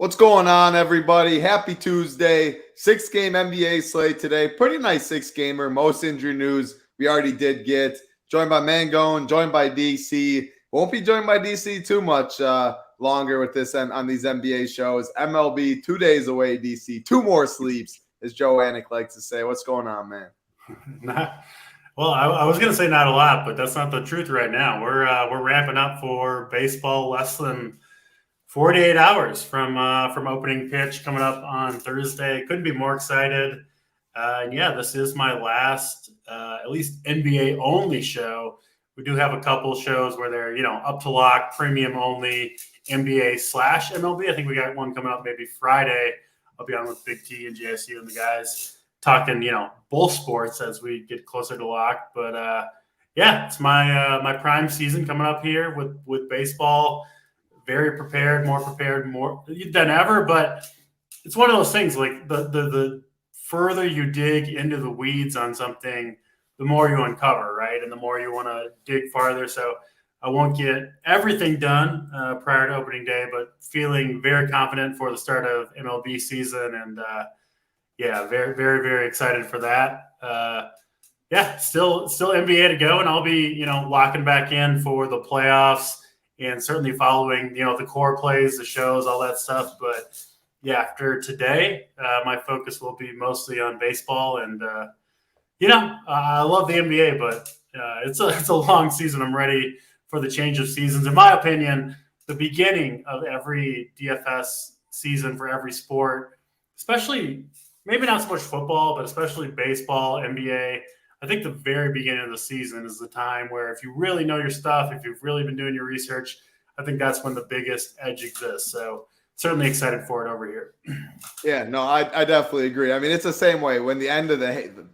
What's going on, everybody? Happy Tuesday. 6-game NBA slate today. Pretty nice 6-gamer. Most injury news we already did get. Joined by Mangone, joined by DC. Won't be joined by DC too much longer with this on these NBA shows. MLB 2 days away, DC. 2 more sleeps, as Joe Anik likes to say. What's going on, man? Well, I was going to say not a lot, but that's not the truth right now. We're ramping up for baseball less than 48 hours from opening pitch coming up on Thursday. Couldn't be more excited. And yeah, this is my last, at least NBA only show. We do have a couple shows where they're, up to lock, premium only, NBA/MLB. I think we got one coming up maybe Friday. I'll be on with Big T and JSU and the guys talking, both sports as we get closer to lock. But yeah, it's my prime season coming up here with baseball. Very prepared, more than ever. But it's one of those things, like the further you dig into the weeds on something, the more you uncover, right? And the more you want to dig farther. So I won't get everything done prior to opening day, but feeling very confident for the start of MLB season. And yeah, very, very, very excited for that. Yeah, still NBA to go. And I'll be, locking back in for the playoffs and certainly following, the core plays, the shows, all that stuff. But yeah, after today, my focus will be mostly on baseball. And, I love the NBA, but it's a long season. I'm ready for the change of seasons. In my opinion, the beginning of every DFS season for every sport, especially maybe not so much football, but especially baseball, NBA, I think the very beginning of the season is the time where if you really know your stuff, if you've really been doing your research, I think that's when the biggest edge exists. So certainly excited for it over here. Yeah, no, I definitely agree. I mean, it's the same way when the end of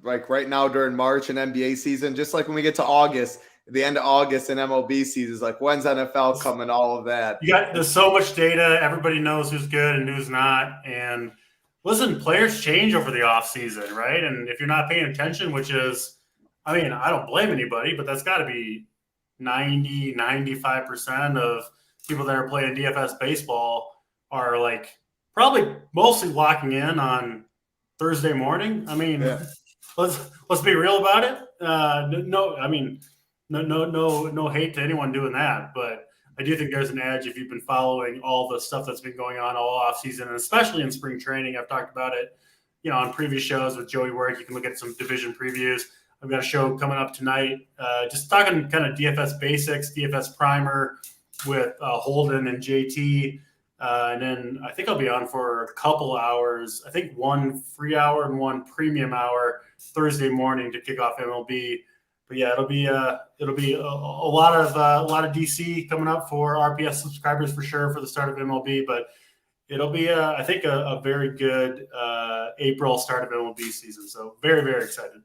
like right now during March and NBA season, just like when we get to August, the end of August and MLB season is like, when's NFL coming, all of that. There's so much data. Everybody knows who's good and who's not. And listen, players change over the offseason, right? And if you're not paying attention, which is, I mean, I don't blame anybody, but that's got to be 90, 95% of people that are playing DFS baseball are like probably mostly locking in on Thursday morning. I mean, yeah. Let's be real about it. No hate to anyone doing that, but I do think there's an edge if you've been following all the stuff that's been going on all off season, and especially in spring training. I've talked about it, on previous shows with Joey Work. You can look at some division previews. I've got a show coming up tonight, just talking kind of DFS basics, DFS primer with Holden and JT. And then I think I'll be on for a couple hours. I think one free hour and one premium hour Thursday morning to kick off MLB. But yeah, it'll be a lot of DC coming up for RPS subscribers for sure for the start of MLB. But it'll be I think a very good April start of MLB season. So very, very excited.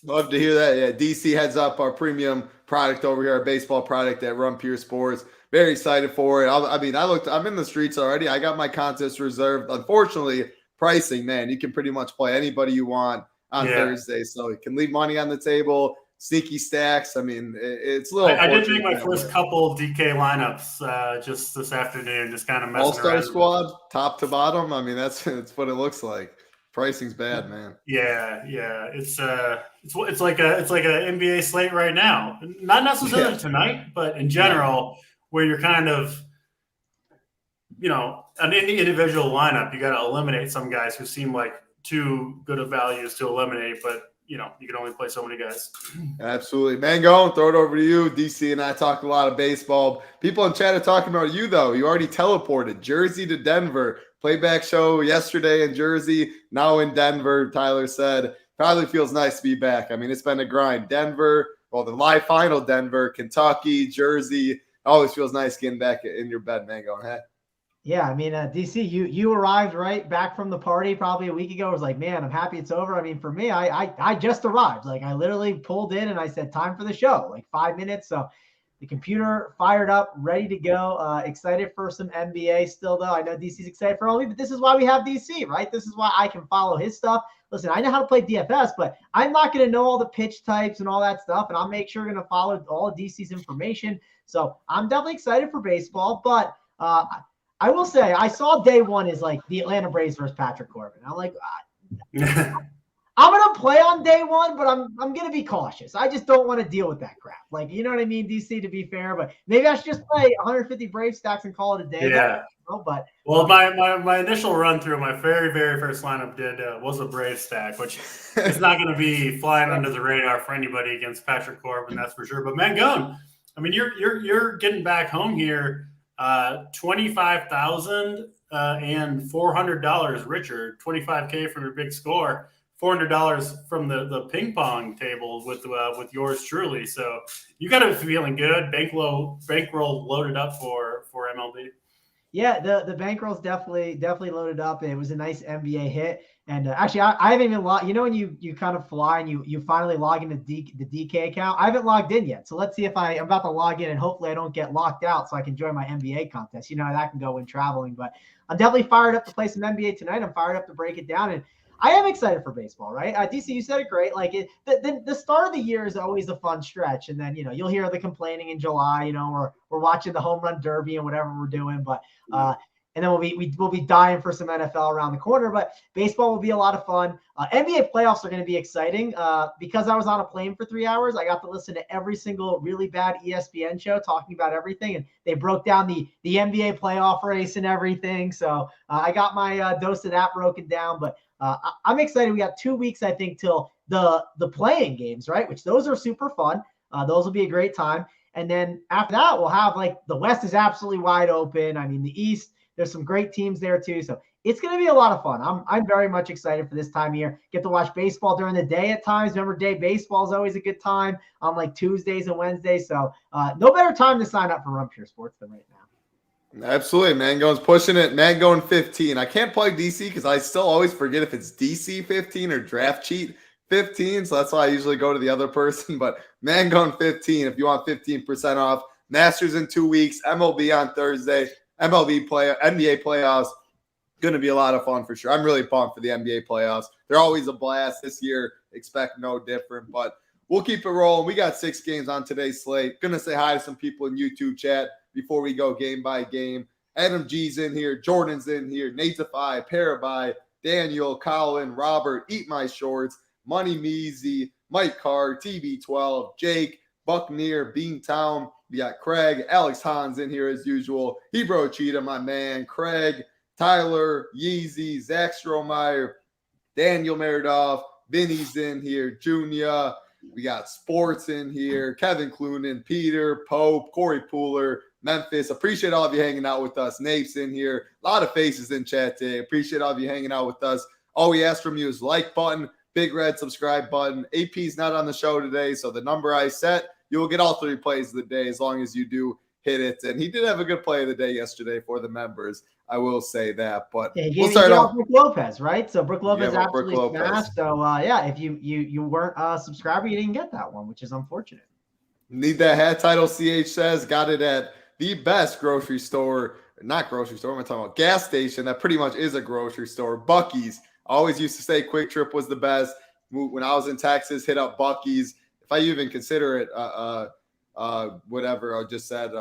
Love to hear that. Yeah, DC heads up our premium product over here, our baseball product at Run Pure Sports. Very excited for it. I'm in the streets already. I got my contest reserved. Unfortunately, pricing, man, you can pretty much play anybody you want on Thursday. So you can leave money on the table, sneaky stacks. I mean, it's a little. I did make my first couple DK lineups just this afternoon, just kind of messing All-star around. squad, top to bottom. I mean, that's what it looks like. Pricing's bad, man. Yeah. It's like a NBA slate right now. Not necessarily tonight, but in general, where you're kind of, an individual lineup, you got to eliminate some guys who seem like too good of values to eliminate, but you can only play so many guys. Absolutely. Mangone, throw it over to you. DC and I talked a lot of baseball. People in chat are talking about you, though. You already teleported Jersey to Denver. Playback show yesterday in Jersey, now in Denver. Tyler said, probably feels nice to be back. I mean, it's been a grind. Denver, the live final Denver, Kentucky, Jersey. Always feels nice getting back in your bed, Mangone. Hey. Yeah, I mean, DC, you arrived right back from the party probably a week ago. I was like, man, I'm happy it's over. I mean, for me, I just arrived. Like, I literally pulled in and I said, time for the show, like 5 minutes. So the computer fired up, ready to go. Excited for some NBA still, though. I know DC's excited for only, but this is why we have DC, right? This is why I can follow his stuff. Listen, I know how to play DFS, but I'm not going to know all the pitch types and all that stuff, and I'll make sure we're going to follow all of DC's information. So I'm definitely excited for baseball, but I will say I saw day one is like the Atlanta Braves versus Patrick Corbin. I'm like, I'm gonna play on day one, but I'm gonna be cautious. I just don't want to deal with that crap. Like, you know what I mean, DC, to be fair, but maybe I should just play 150 Brave stacks and call it a day. Yeah. But well, my initial run through, my very first lineup was a Brave stack, which is not going to be flying under the radar for anybody against Patrick Corbin, that's for sure. But Mangone, I mean, you're getting back home here, $25,000 and $400 richer, $25K from your big score, $400 from the ping pong table with yours truly. So you got to be feeling good. Bankroll loaded up for MLB. Yeah, the bankroll's definitely loaded up. It was a nice NBA hit. And actually, I haven't even logged. You know, when you kind of fly and you finally log into the DK account, I haven't logged in yet. So let's see if I'm about to log in, and hopefully I don't get locked out so I can join my NBA contest. You know, that can go when traveling. But I'm definitely fired up to play some NBA tonight. I'm fired up to break it down. And I am excited for baseball, right? DC, you said it great. Like the start of the year is always a fun stretch. And then, you know, you'll hear the complaining in July, you know, or we're watching the home run derby and whatever we're doing. But and then we'll be dying for some NFL around the corner, but baseball will be a lot of fun. NBA playoffs are going to be exciting because I was on a plane for 3 hours. I got to listen to every single really bad ESPN show talking about everything, and they broke down the NBA playoff race and everything. So I got my dose of that broken down, but I'm excited. We got 2 weeks, I think, till the playing games, right? Which those are super fun. Those will be a great time. And then after that, we'll have like the West is absolutely wide open. I mean, the East, there's some great teams there too. So it's going to be a lot of fun. I'm very much excited for this time of year. Get to watch baseball during the day at times. Remember, day baseball is always a good time on like Tuesdays and Wednesdays. So no better time to sign up for Run Pure Sports than right now. Absolutely. Mangone's pushing it. Mangone 15. I can't plug DC because I still always forget if it's DC 15 or Draft Cheat 15. So that's why I usually go to the other person. But Mangone 15, if you want 15% off. Masters in 2 weeks. MLB on Thursday. NBA playoffs, going to be a lot of fun for sure. I'm really pumped for the NBA playoffs. They're always a blast. This year, expect no different, but we'll keep it rolling. We got 6 games on today's slate. Going to say hi to some people in YouTube chat before we go game by game. Adam G's in here. Jordan's in here. Nateify, Parabai, Daniel, Colin, Robert, Eat My Shorts, Money Measy, Mike Carr, TB12, Jake, Buckneer, Beantown. We got Craig, Alex Hans in here as usual. Hebrew Cheetah, my man. Craig, Tyler, Yeezy, Zach Strohmeyer, Daniel Meridoff, Vinny's in here. Junior. We got Sports in here. Kevin Clunan, Peter, Pope, Corey Pooler, Memphis. Appreciate all of you hanging out with us. Nape's in here. A lot of faces in chat today. Appreciate all of you hanging out with us. All we ask from you is like button, big red subscribe button. AP's not on the show today, so the number I set, you will get all 3 plays of the day as long as you do hit it. And he did have a good play of the day yesterday for the members. I will say that. But yeah, we'll start off. Brooke Lopez, right? So Brooke Lopez Yeah, absolutely Brooke Lopez. smashed. So yeah, if you weren't a subscriber, you didn't get that one, which is unfortunate. Need that hat title, CH says. Got it at the best grocery store. Not grocery store. I'm talking about gas station. That pretty much is a grocery store. Buc-ee's. I always used to say Quick Trip was the best. When I was in Texas, hit up Buc-ee's. If I even consider it whatever I just said,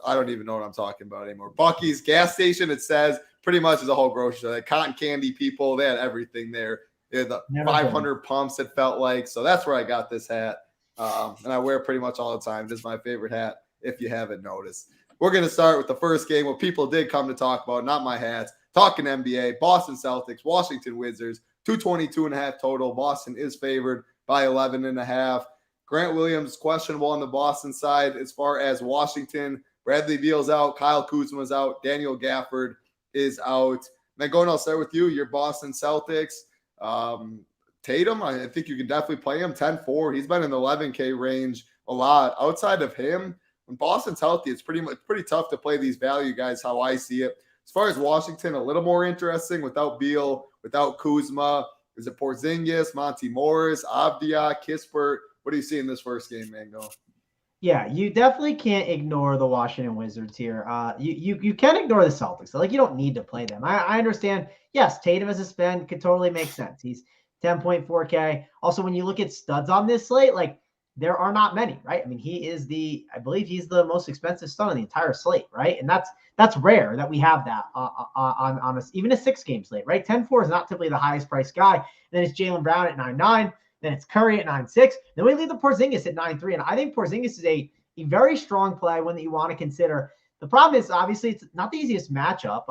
I don't even know what I'm talking about anymore. Buc-ee's gas station, it says, pretty much is a whole grocery store. Like cotton candy people, they had everything there. They had the 500 pumps, it felt like. So that's where I got this hat. And I wear it pretty much all the time. This is my favorite hat, if you haven't noticed. We're going to start with the first game, what people did come to talk about, not my hats. Talking NBA, Boston Celtics, Washington Wizards, 222.5 total. Boston is favored by 11.5. Grant Williams questionable on the Boston side. As far as Washington, Bradley Beal's out, Kyle Kuzma's out, Daniel Gafford is out. Mangone, I'll start with you. Your Boston Celtics. Tatum, I think you can definitely play him 10-4. He's been in the 11K range a lot. Outside of him, when Boston's healthy, it's pretty tough to play these value guys, how I see it. As far as Washington, a little more interesting without Beal, without Kuzma. Is it Porzingis, Monty Morris, Avdia, Kispert? What do you see in this first game, Mango? Yeah, you definitely can't ignore the Washington Wizards here. You can ignore the Celtics. So, like, you don't need to play them. I understand. Yes, Tatum as a spend could totally make sense. He's 10.4K. Also, when you look at studs on this slate, like there are not many, right? I mean, I believe he's the most expensive stud on the entire slate, right? And that's rare that we have that on even a 6-game slate, right? 10-4 is not typically the highest priced guy. And then it's Jaylen Brown at 9.9. Then it's Curry at 9.6. Then we leave the Porzingis at 9.3. And I think Porzingis is a very strong play, one that you want to consider. The problem is, obviously, it's not the easiest matchup.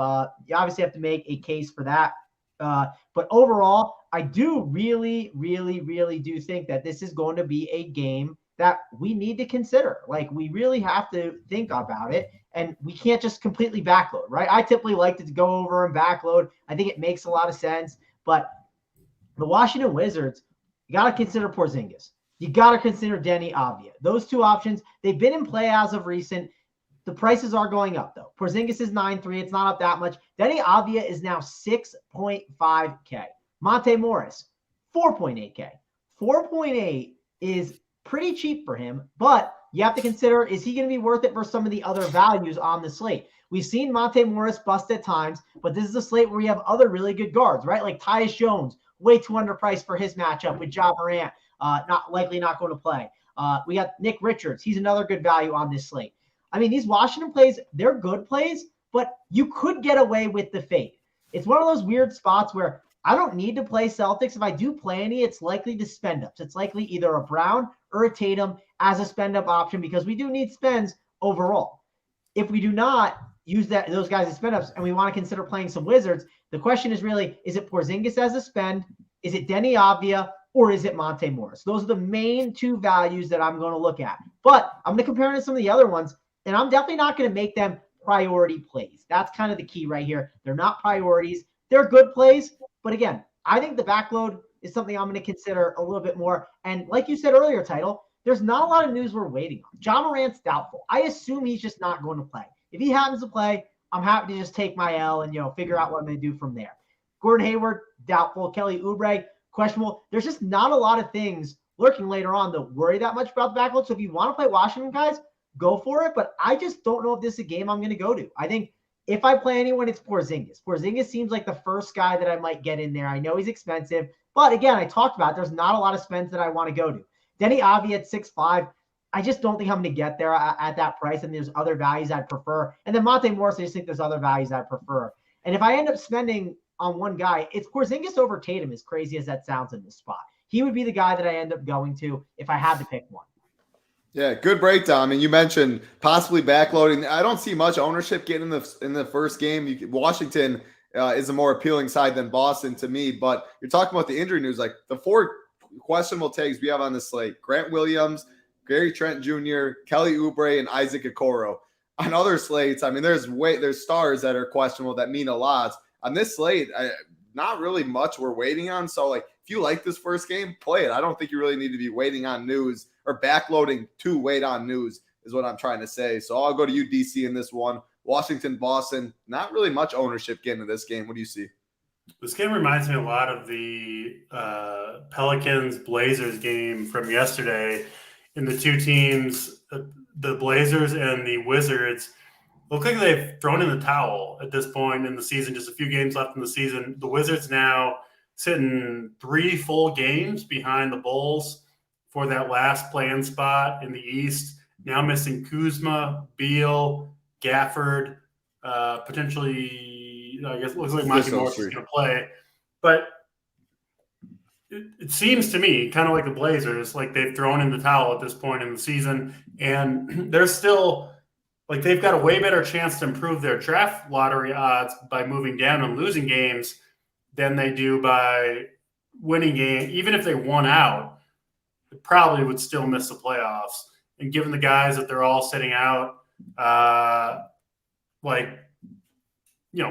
You obviously have to make a case for that. But overall, I do really, really, really do think that this is going to be a game that we need to consider. Like, we really have to think about it, and we can't just completely backload, right? I typically like to go over and backload. I think it makes a lot of sense. But the Washington Wizards, you got to consider Porzingis. You got to consider Deni Avdija. Those two options, they've been in play as of recent. The prices are going up, though. Porzingis is 9.3. It's not up that much. Deni Avdija is now 6.5K. Monte Morris, 4.8K. 4.8 is pretty cheap for him, but you have to consider, is he going to be worth it for some of the other values on the slate? We've seen Monte Morris bust at times, but this is a slate where we have other really good guards, right? Like Tyus Jones, way too underpriced for his matchup with Ja Morant, not going to play. We got Nick Richards. He's another good value on this slate. I mean, these Washington plays, they're good plays, but you could get away with the fade. It's one of those weird spots where I don't need to play Celtics. If I do play any, it's likely to spend ups. It's likely either a Brown or a Tatum as a spend up option because we do need spends overall. If we do not use those guys as spend ups and we want to consider playing some Wizards, the question is really, is it Porzingis as a spend? Is it Deni Avdija? Or is it Monte Morris? Those are the main two values that I'm going to look at. But I'm going to compare it to some of the other ones. And I'm definitely not going to make them priority plays. That's kind of the key right here. They're not priorities. They're good plays. But again, I think the backload is something I'm going to consider a little bit more. And like you said earlier, Title, there's not a lot of news we're waiting on. Ja Morant's doubtful. I assume he's just not going to play. If he happens to play, I'm happy to just take my L and, figure out what I'm going to do from there. Gordon Hayward, doubtful. Kelly Oubre, questionable. There's just not a lot of things lurking later on that worry that much about the backload. So if you want to play Washington, guys, go for it, but I just don't know if this is a game I'm going to go to. I think if I play anyone, it's Porzingis. Porzingis seems like the first guy that I might get in there. I know he's expensive, but again, I talked about there's not a lot of spends that I want to go to. Deni Avdija at 6.5, I just don't think I'm going to get there at that price, and there's other values I'd prefer. And then Monte Morris, I just think there's other values I'd prefer. And if I end up spending on one guy, it's Porzingis over Tatum, as crazy as that sounds in this spot. He would be the guy that I end up going to if I had to pick one. Yeah, good breakdown. I mean, you mentioned possibly backloading. I don't see much ownership getting in the first game. Washington is a more appealing side than Boston to me, but you're talking about the injury news. Like the 4 questionable tags we have on the slate: Grant Williams, Gary Trent Jr., Kelly Oubre, and Isaac Okoro. On other slates, I mean, there's stars that are questionable that mean a lot. On this slate, not really much we're waiting on. So, like, if you like this first game, play it. I don't think you really need to be waiting on news or backloading to wait on news is what I'm trying to say. So I'll go to you, DC, in this one. Washington, Boston, not really much ownership getting to this game. What do you see? This game reminds me a lot of the Pelicans-Blazers game from yesterday. In the two teams, the Blazers and the Wizards, look like they've thrown in the towel at this point in the season. Just a few games left in the season. The Wizards now sitting 3 full games behind the Bulls for that last play-in spot in the East. Now missing Kuzma, Beal, Gafford, potentially, I guess it looks like Monte Morris is going to play. But it seems to me, kind of like the Blazers, like they've thrown in the towel at this point in the season. And they're still, like, they've got a way better chance to improve their draft lottery odds by moving down and losing games than they do by winning games. Even if they won out, they probably would still miss the playoffs. And given the guys that they're all sitting out,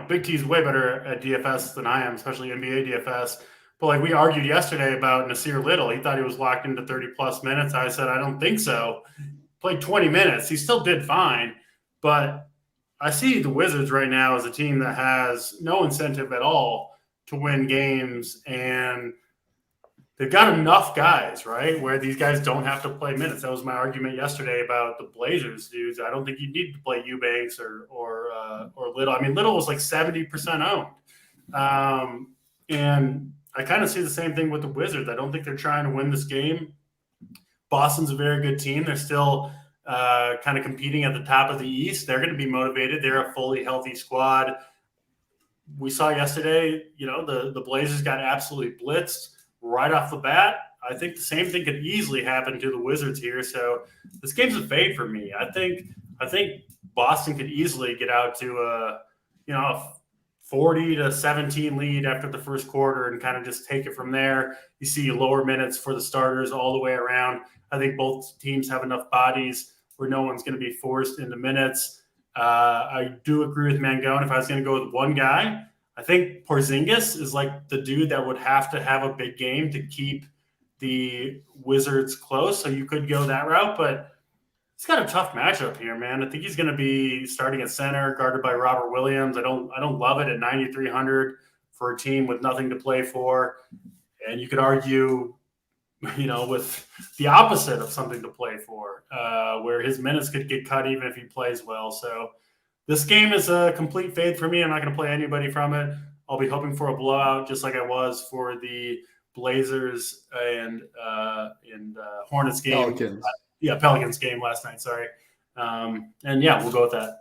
Big T's way better at DFS than I am, especially NBA DFS. But like we argued yesterday about Nasir Little, he thought he was locked into 30-plus minutes. I said, I don't think so. Played 20 minutes. He still did fine. But I see the Wizards right now as a team that has no incentive at all to win games. And they've got enough guys, right, where these guys don't have to play minutes. That was my argument yesterday about the Blazers dudes. I don't think you need to play Eubanks or Little. I mean, Little was like 70% owned. And I kind of see the same thing with the Wizards. I don't think they're trying to win this game Boston's a very good team. They're still kind of competing at the top of the East. They're going to be motivated. They're a fully healthy squad. We saw yesterday, the Blazers got absolutely blitzed right off the bat. I think the same thing could easily happen to the Wizards here. So this game's a fade for me. I think Boston could easily get out to a 40-17 lead after the first quarter and kind of just take it from there. You see lower minutes for the starters all the way around. I think both teams have enough bodies where no one's going to be forced into minutes. I do agree with Mangone. If I was going to go with one guy, I think Porzingis is like the dude that would have to have a big game to keep the Wizards close. So you could go that route, but he's got a tough matchup here, man. I think he's going to be starting at center, guarded by Robert Williams. I don't love it at 9,300 for a team with nothing to play for. And you could argue, with the opposite of something to play for, where his minutes could get cut even if he plays well. So this game is a complete fade for me. I'm not going to play anybody from it. I'll be hoping for a blowout, just like I was for the Blazers and Hornets game. Pelicans. Pelicans game last night. Sorry. We'll go with that.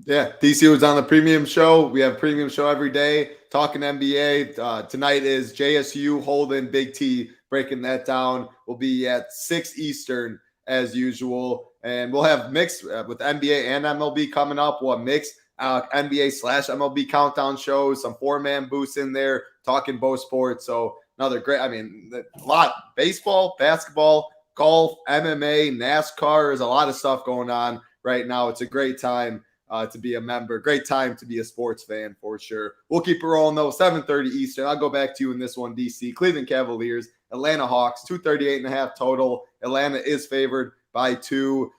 Yeah, DC was on the premium show. We have a premium show every day talking NBA. Tonight is JSU, Holden, Big T, breaking that down. We'll be at 6 Eastern as usual. And we'll have mixed with NBA and MLB coming up. We'll have mixed NBA/MLB countdown shows, some 4-man boosts in there, talking both sports. So another great, a lot. Baseball, basketball, golf, MMA, NASCAR. There's a lot of stuff going on right now. It's a great time to be a member. Great time to be a sports fan for sure. We'll keep it rolling though. 7:30 Eastern. I'll go back to you in this one, DC. Cleveland Cavaliers, Atlanta Hawks, 238.5 total. Atlanta is favored by 2.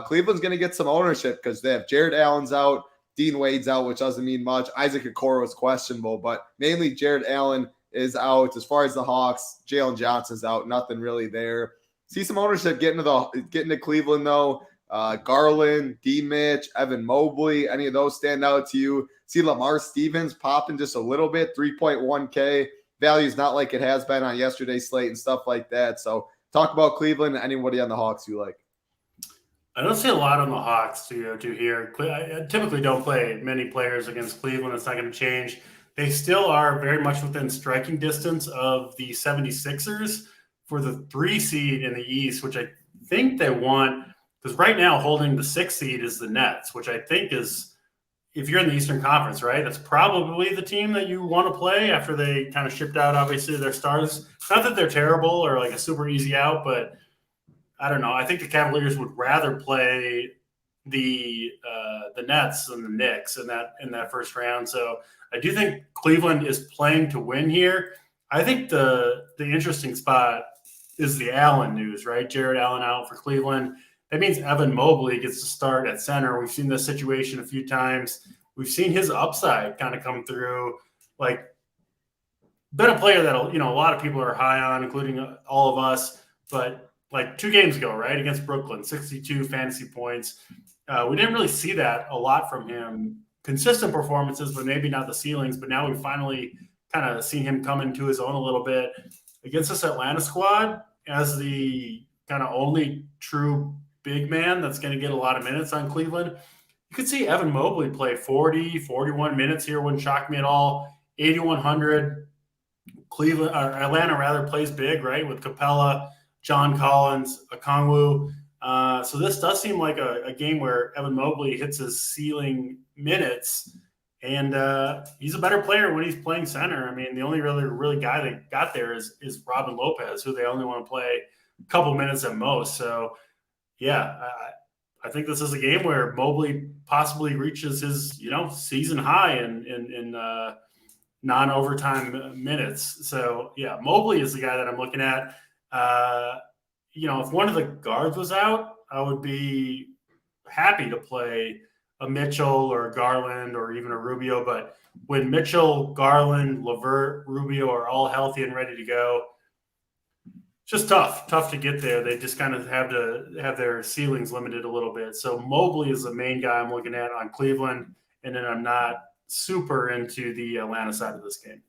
Cleveland's going to get some ownership because they have Jared Allen's out, Dean Wade's out, which doesn't mean much. Isaac Okoro is questionable, but mainly Jared Allen is out. As far as the Hawks, Jalen Johnson's out. Nothing really there. See some ownership getting to Cleveland though. Garland, D. Mitch, Evan Mobley, any of those stand out to you? See Lamar Stevens popping just a little bit, 3.1K. Value's not like it has been on yesterday's slate and stuff like that. So talk about Cleveland. Anybody on the Hawks you like? I don't see a lot on the Hawks to here. I typically don't play many players against Cleveland. It's not going to change. They still are very much within striking distance of the 76ers for the 3 seed in the East, which I think they want, because right now holding the 6 seed is the Nets, which I think is, if you're in the Eastern Conference, right, that's probably the team that you want to play after they kind of shipped out, obviously, their stars. Not that they're terrible or like a super easy out, but I don't know. I think the Cavaliers would rather play the Nets than the Knicks in that first round. So I do think Cleveland is playing to win here. I think the interesting spot is the Allen news, right? Jared Allen out for Cleveland. That means Evan Mobley gets to start at center. We've seen this situation a few times. We've seen his upside kind of come through. Like, been a player that a lot of people are high on, including all of us. But like 2 games ago, right, against Brooklyn, 62 fantasy points. We didn't really see that a lot from him. Consistent performances, but maybe not the ceilings. But now we've finally kind of seen him come into his own a little bit against this Atlanta squad as the kind of only true big man that's going to get a lot of minutes on Cleveland. You could see Evan Mobley play 40, 41 minutes here. Wouldn't shock me at all. 8,100. Atlanta rather plays big, right, with Capella, John Collins, Okongwu. So this does seem like a game where Evan Mobley hits his ceiling minutes, and he's a better player when he's playing center. I mean, the only really guy they got there is Robin Lopez, who they only want to play a couple minutes at most. So, yeah, I think this is a game where Mobley possibly reaches his season high in non-overtime minutes. So, yeah, Mobley is the guy that I'm looking at. If one of the guards was out, I would be happy to play a Mitchell or a Garland or even a Rubio. But when Mitchell, Garland, LeVert, Rubio are all healthy and ready to go, it's just tough to get there. They just kind of have to have their ceilings limited a little bit. So Mobley is the main guy I'm looking at on Cleveland, and then I'm not super into the Atlanta side of this game.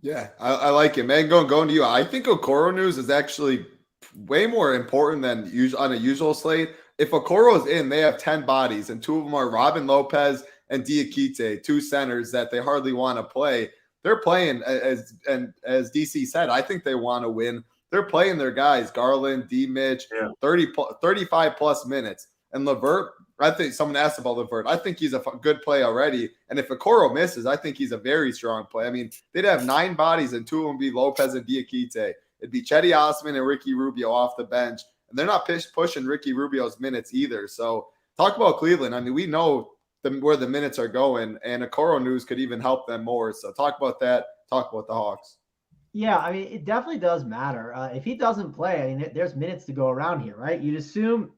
Yeah, I like it, man. Going to you. I think Okoro news is actually way more important than on a usual slate. If Okoro's in, they have 10 bodies, and 2 of them are Robin Lopez and Diakite, 2 centers that they hardly want to play. They're playing, as DC said, I think they want to win. They're playing their guys, Garland, D. Mitch, 35 plus minutes. And LeVert, I think someone asked about LeVert. I think he's a good play already. And if Okoro misses, I think he's a very strong play. I mean, they'd have 9 bodies, and 2 of them would be Lopez and Diakite. It'd be Chetty Osman and Ricky Rubio off the bench. And they're not pushing Ricky Rubio's minutes either. So talk about Cleveland. I mean, we know where the minutes are going, and Okoro news could even help them more. So talk about that. Talk about the Hawks. Yeah, I mean, it definitely does matter. If he doesn't play, I mean, there's minutes to go around here, right? You'd assume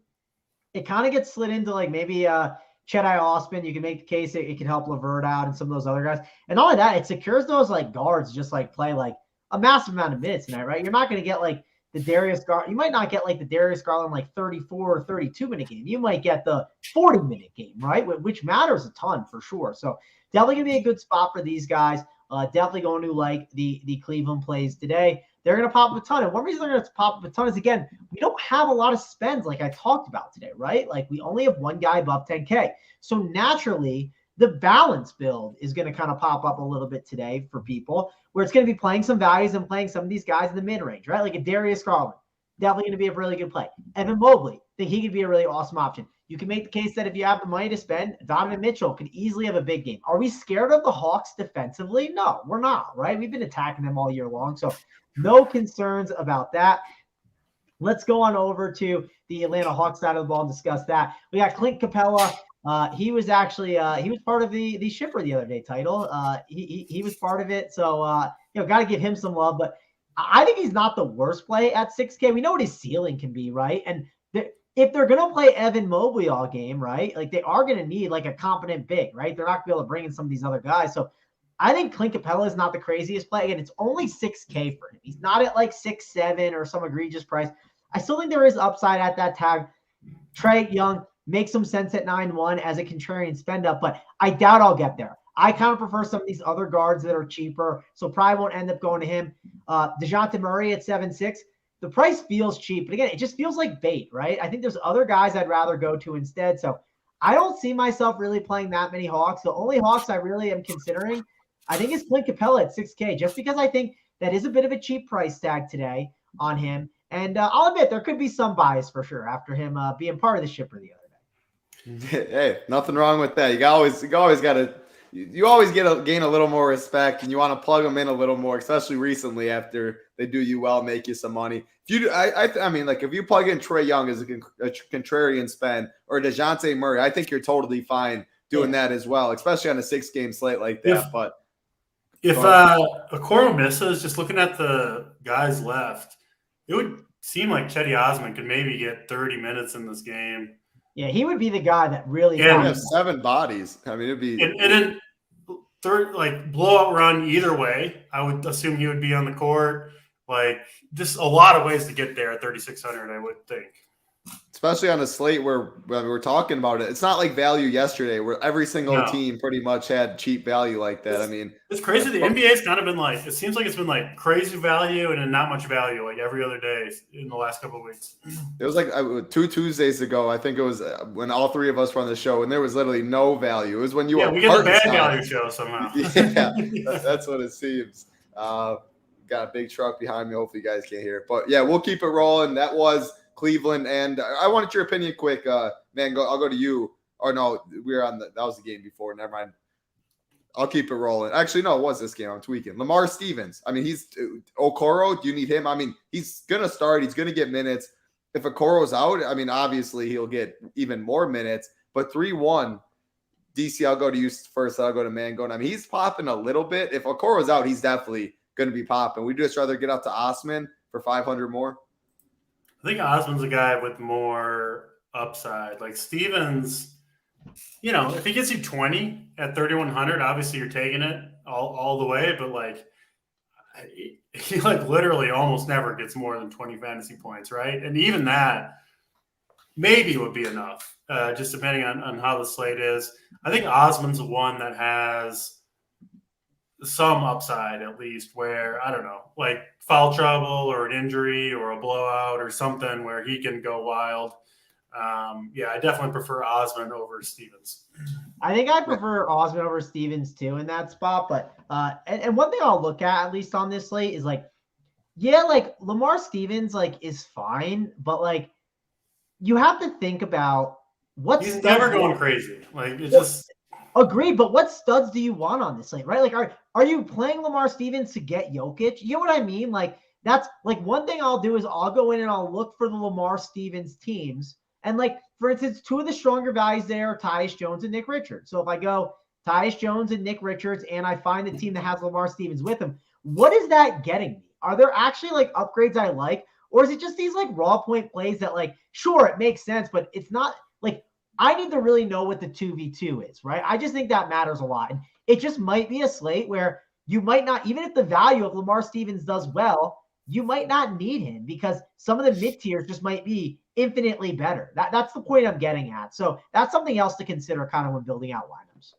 it kind of gets slid into like maybe Chetty Osman. You can make the case it can help LeVert out and some of those other guys. And all of that, it secures those like guards just like play like a massive amount of minutes tonight, right? You're not going to get like the Darius Garland. You might not get like the Darius Garland like 34 or 32 minute game. You might get the 40-minute game, right? Which matters a ton for sure. So definitely going to be a good spot for these guys. Definitely going to like the Cleveland plays today. They're going to pop up a ton. And one reason they're going to pop up a ton is, again, we don't have a lot of spends like I talked about today, right? Like we only have one guy above 10K. So naturally, the balance build is going to kind of pop up a little bit today for people, where it's going to be playing some values and playing some of these guys in the mid-range, right? Like a Darius Garland, definitely going to be a really good play. Evan Mobley, think he could be a really awesome option. You can make the case that if you have the money to spend, Donovan Mitchell could easily have a big game. Are we scared of the Hawks defensively? No, we're not, right? We've been attacking them all year long, so no concerns about that. Let's go on over to the Atlanta Hawks side of the ball and discuss that. We got Clint Capella. He was actually he was part of the shipper the other day title. He was part of it, so got to give him some love. But I think he's not the worst play at 6K. We know what his ceiling can be, right? And if they're gonna play Evan Mobley all game, right, like they are gonna need like a competent big, right? They're not gonna be able to bring in some of these other guys. So I think Clint Capella is not the craziest play. Again, it's only 6K for him. He's not at like 6-7 or some egregious price. I still think there is upside at that tag. Trae Young makes some sense at 9-1 as a contrarian spend up, but I doubt I'll get there. I kind of prefer some of these other guards that are cheaper, so probably won't end up going to him. DeJounte Murray at 7-6. The price feels cheap, but again, it just feels like bait, right? I think there's other guys I'd rather go to instead. So I don't see myself really playing that many Hawks. The only Hawks I really am considering, I think, is Clint Capella at 6K, just because I think that is a bit of a cheap price tag today on him. And I'll admit there could be some bias for sure after him being part of the shipper the other day. Hey, nothing wrong with that. You always got to. You always gain a little more respect, and you want to plug them in a little more, especially recently after they do you well, make you some money. If you do, I mean, like if you plug in Trae Young as a contrarian spend or DeJounte Murray, I think you're totally fine doing that as well, especially on a 6-game slate like that. If Okoro misses, just looking at the guys left, it would seem like Chetty Osman could maybe get 30 minutes in this game. Yeah, he would be the guy that really. Yeah, have 7 bodies. I mean, it'd be and then third, like blowout run either way. I would assume he would be on the court. Like just a lot of ways to get there at 3,600. I would think. Especially on a slate where we're talking about it. It's not like value yesterday where every single team pretty much had cheap value like that. I mean, it's crazy. The NBA's kind of been like, it seems like it's been like crazy value and then not much value like every other day in the last couple of weeks. It was like 2 Tuesdays ago. I think it was when all 3 of us were on the show and there was literally no value. It was when you were. We get the bad value show somehow. Yeah, that's what it seems. Got a big truck behind me. Hopefully you guys can't hear it. But yeah, we'll keep it rolling. That was Cleveland, and I wanted your opinion quick, man. I'll go to you. Or no, we were on that was the game before. Never mind. I'll keep it rolling. Actually, no, it was this game. I'm tweaking. Lamar Stevens. I mean, he's Okoro. Do you need him? I mean, he's gonna start. He's gonna get minutes. If Okoro's out, I mean, obviously he'll get even more minutes. But 3-1, DC. I'll go to you first. I'll go to Mangone. I mean, he's popping a little bit. If Okoro's out, he's definitely gonna be popping. We'd just rather get out to Osman for 500 more. I think Osman's a guy with more upside. Like Stevens, if he gets you 20 at 3,100, obviously you're taking it all the way. But like, he like literally almost never gets more than 20 fantasy points, right? And even that maybe would be enough, just depending on how the slate is. I think Osman's the one that has some upside at least where, I don't know, like foul trouble or an injury or a blowout or something where he can go wild. Yeah, I definitely prefer Osman over Stevens. I think I prefer Osman over Stevens too in that spot. But and one thing I'll look at least on this slate is like, yeah, like Lamar Stevens like is fine, but like you have to think about he's never going crazy. Like it's just agreed, but what studs do you want on this slate, right? Like are you playing Lamar Stevens to get Jokic? You know what I mean? Like that's like one thing I'll do is I'll go in and I'll look for the Lamar Stevens teams. And like, for instance, two of the stronger values there are Tyus Jones and Nick Richards. So if I go Tyus Jones and Nick Richards and I find the team that has Lamar Stevens with him, what is that getting me? Are there actually like upgrades I like? Or is it just these like raw point plays that like, sure, it makes sense, but it's not like I need to really know what the 2v2 is, right? I just think that matters a lot. And it just might be a slate where you might not, even if the value of Lamar Stevens does well, you might not need him because some of the mid-tiers just might be infinitely better. That's the point I'm getting at. So that's something else to consider kind of when building out lineups.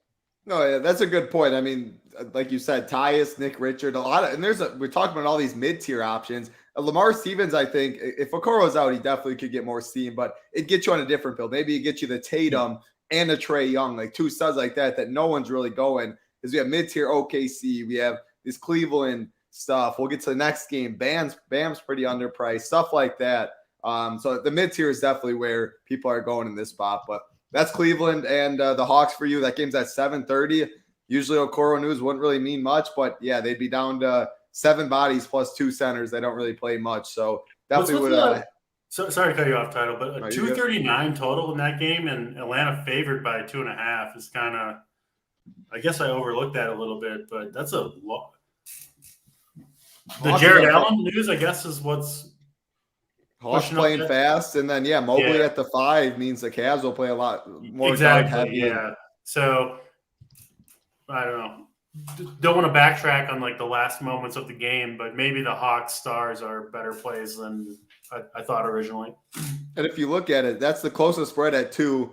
No, yeah, that's a good point. I mean, like you said, Tyus, Nick Richard, we're talking about all these mid-tier options. Lamar Stevens, I think, if Okoro's out, he definitely could get more steam, but it gets you on a different build. Maybe it gets you the Tatum and the Trae Young, like two studs like that no one's really going. Because we have mid-tier OKC, we have this Cleveland stuff. We'll get to the next game. Bam's pretty underpriced, stuff like that. So the mid-tier is definitely where people are going in this spot, but that's Cleveland and the Hawks for you. That game's at 7:30. Usually Okoro news wouldn't really mean much, but yeah, they'd be down to 7 bodies plus 2 centers. They don't really play much. So definitely would. Sorry to cut you off, Title, but a 239 total in that game and Atlanta favored by 2.5 is kind of, I guess I overlooked that a little bit, but that's a lot. The Jared Allen news, I guess, is what's Hawks playing fast, and then Mobley at the 5 means the Cavs will play a lot more. Exactly. Yeah. So I don't know. Don't want to backtrack on like the last moments of the game, but maybe the Hawks stars are better plays than I thought originally. And if you look at it, that's the closest spread at 2.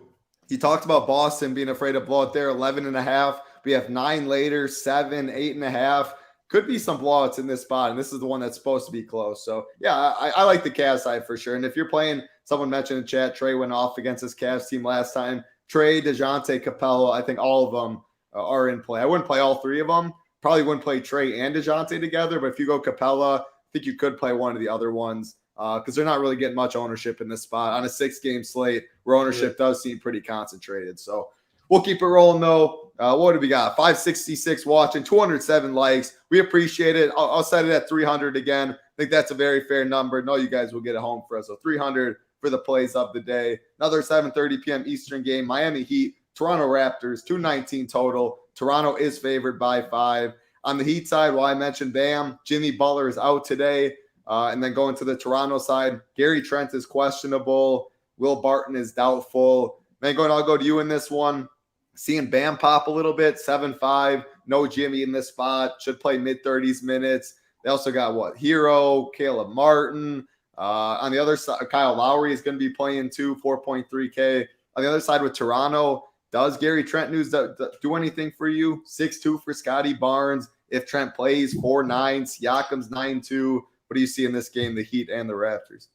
He talked about Boston being afraid to blow it there, 11.5. We have 9 later, 7, 8.5. Could be some blowouts in this spot, and this is the one that's supposed to be close. So, yeah, I like the Cavs side for sure. And if you're playing, someone mentioned in chat, Trae went off against his Cavs team last time. Trae, DeJounte, Capella, I think all of them are in play. I wouldn't play all 3 of them. Probably wouldn't play Trae and DeJounte together, but if you go Capella, I think you could play one of the other ones because they're not really getting much ownership in this spot on a 6-game slate where ownership does seem pretty concentrated. So we'll keep it rolling, though. What do we got? 566 watching, 207 likes. We appreciate it. I'll set it at 300 again. I think that's a very fair number. No, you guys will get it home for us. So 300 for the plays of the day. Another 7:30 p.m. Eastern game. Miami Heat, Toronto Raptors, 219 total. Toronto is favored by 5. On the Heat side, I mentioned Bam, Jimmy Butler is out today. And then going to the Toronto side, Gary Trent is questionable. Will Barton is doubtful. Mangone, I'll go to you in this one. Seeing Bam pop a little bit, 7-5. No Jimmy in this spot. Should play mid-30s minutes. They also got Hero, Caleb Martin. On the other side, Kyle Lowry is going to be playing too, 4.3K. On the other side with Toronto, does Gary Trent news do anything for you? 6-2 for Scotty Barnes. If Trent plays, 4-9. Siakam's 9-2. What do you see in this game, the Heat and the Raptors?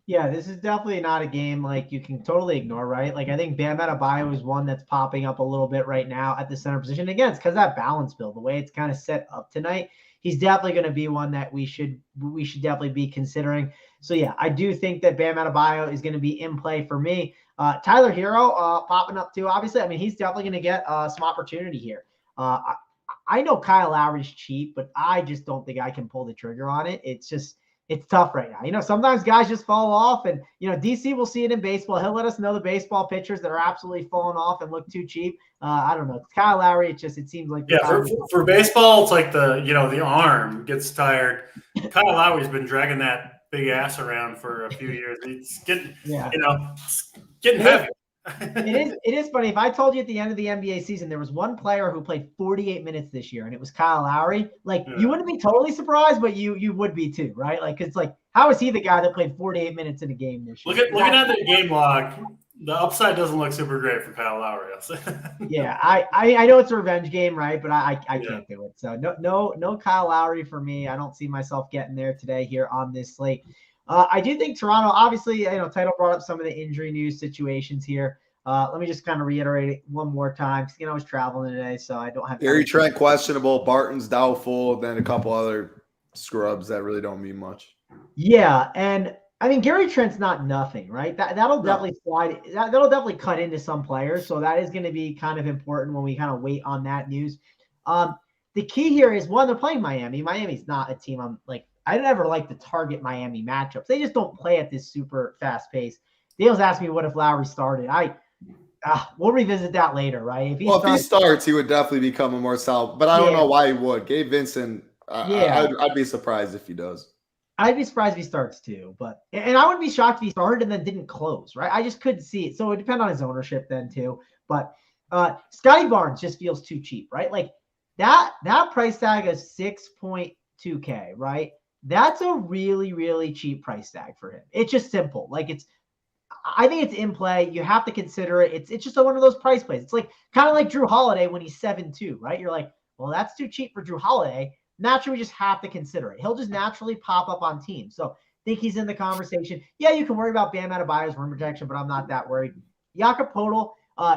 Yeah, this is definitely not a game like you can totally ignore, right? Like I think Bam Adebayo is one that's popping up a little bit right now at the center position. Again, it's because that balance build, the way it's kind of set up tonight, he's definitely going to be one that we should definitely be considering. So yeah, I do think that Bam Adebayo is going to be in play for me. Tyler Hero popping up too. Obviously, I mean he's definitely going to get some opportunity here. I know Kyle Lowry's cheap, but I just don't think I can pull the trigger on it. It's tough right now. Sometimes guys just fall off and, DC will see it in baseball. He'll let us know the baseball pitchers that are absolutely falling off and look too cheap. I don't know. Kyle Lowry, it seems like. Yeah, for baseball, it's like the arm gets tired. Kyle Lowry's been dragging that big ass around for a few years. It's getting, getting heavy. It is funny. If I told you at the end of the NBA season there was one player who played 48 minutes this year and it was Kyle Lowry, you wouldn't be totally surprised, but you would be too, right? Like it's like, how is he the guy that played 48 minutes in a game this year? Looking at the game log, The upside doesn't look super great for Kyle Lowry. Yeah, I know it's a revenge game, right? But I Yeah. can't do it. So no Kyle Lowry for me. I don't see myself getting there today here on this slate. I do think Toronto, obviously, Title brought up some of the injury news situations here. Let me just kind of reiterate it one more time. Because, I was traveling today, so I don't have Gary Trent questionable, Barton's doubtful, then a couple other scrubs that really don't mean much. Yeah, and I mean Gary Trent's not nothing, right? That'll definitely slide. That'll definitely cut into some players, so that is going to be kind of important when we kind of wait on that news. The key here is one, they're playing Miami. Miami's not a team I never like to target Miami matchups. They just don't play at this super fast pace. Dale's asked me what if Lowry started. We'll revisit that later, right? If he starts, he would definitely become a more solid. But I don't know why he would. Gabe Vincent, I'd be surprised if he does. I'd be surprised if he starts too, and I wouldn't be shocked if he started and then didn't close, right? I just couldn't see it. So it would depend on his ownership then too. But Scotty Barnes just feels too cheap, right? Like that price tag of 6.2K, right? That's a really, really cheap price tag for him. It's just simple. I think it's in play. You have to consider it. It's just one of those price plays. It's kind of like Drew Holiday when he's 7-2, right? You're like, well, that's too cheap for Drew Holiday. Naturally, we just have to consider it. He'll just naturally pop up on teams. So think he's in the conversation. Yeah, you can worry about Bam Adebayo's rim protection, but I'm not that worried. Jakob Poeltl,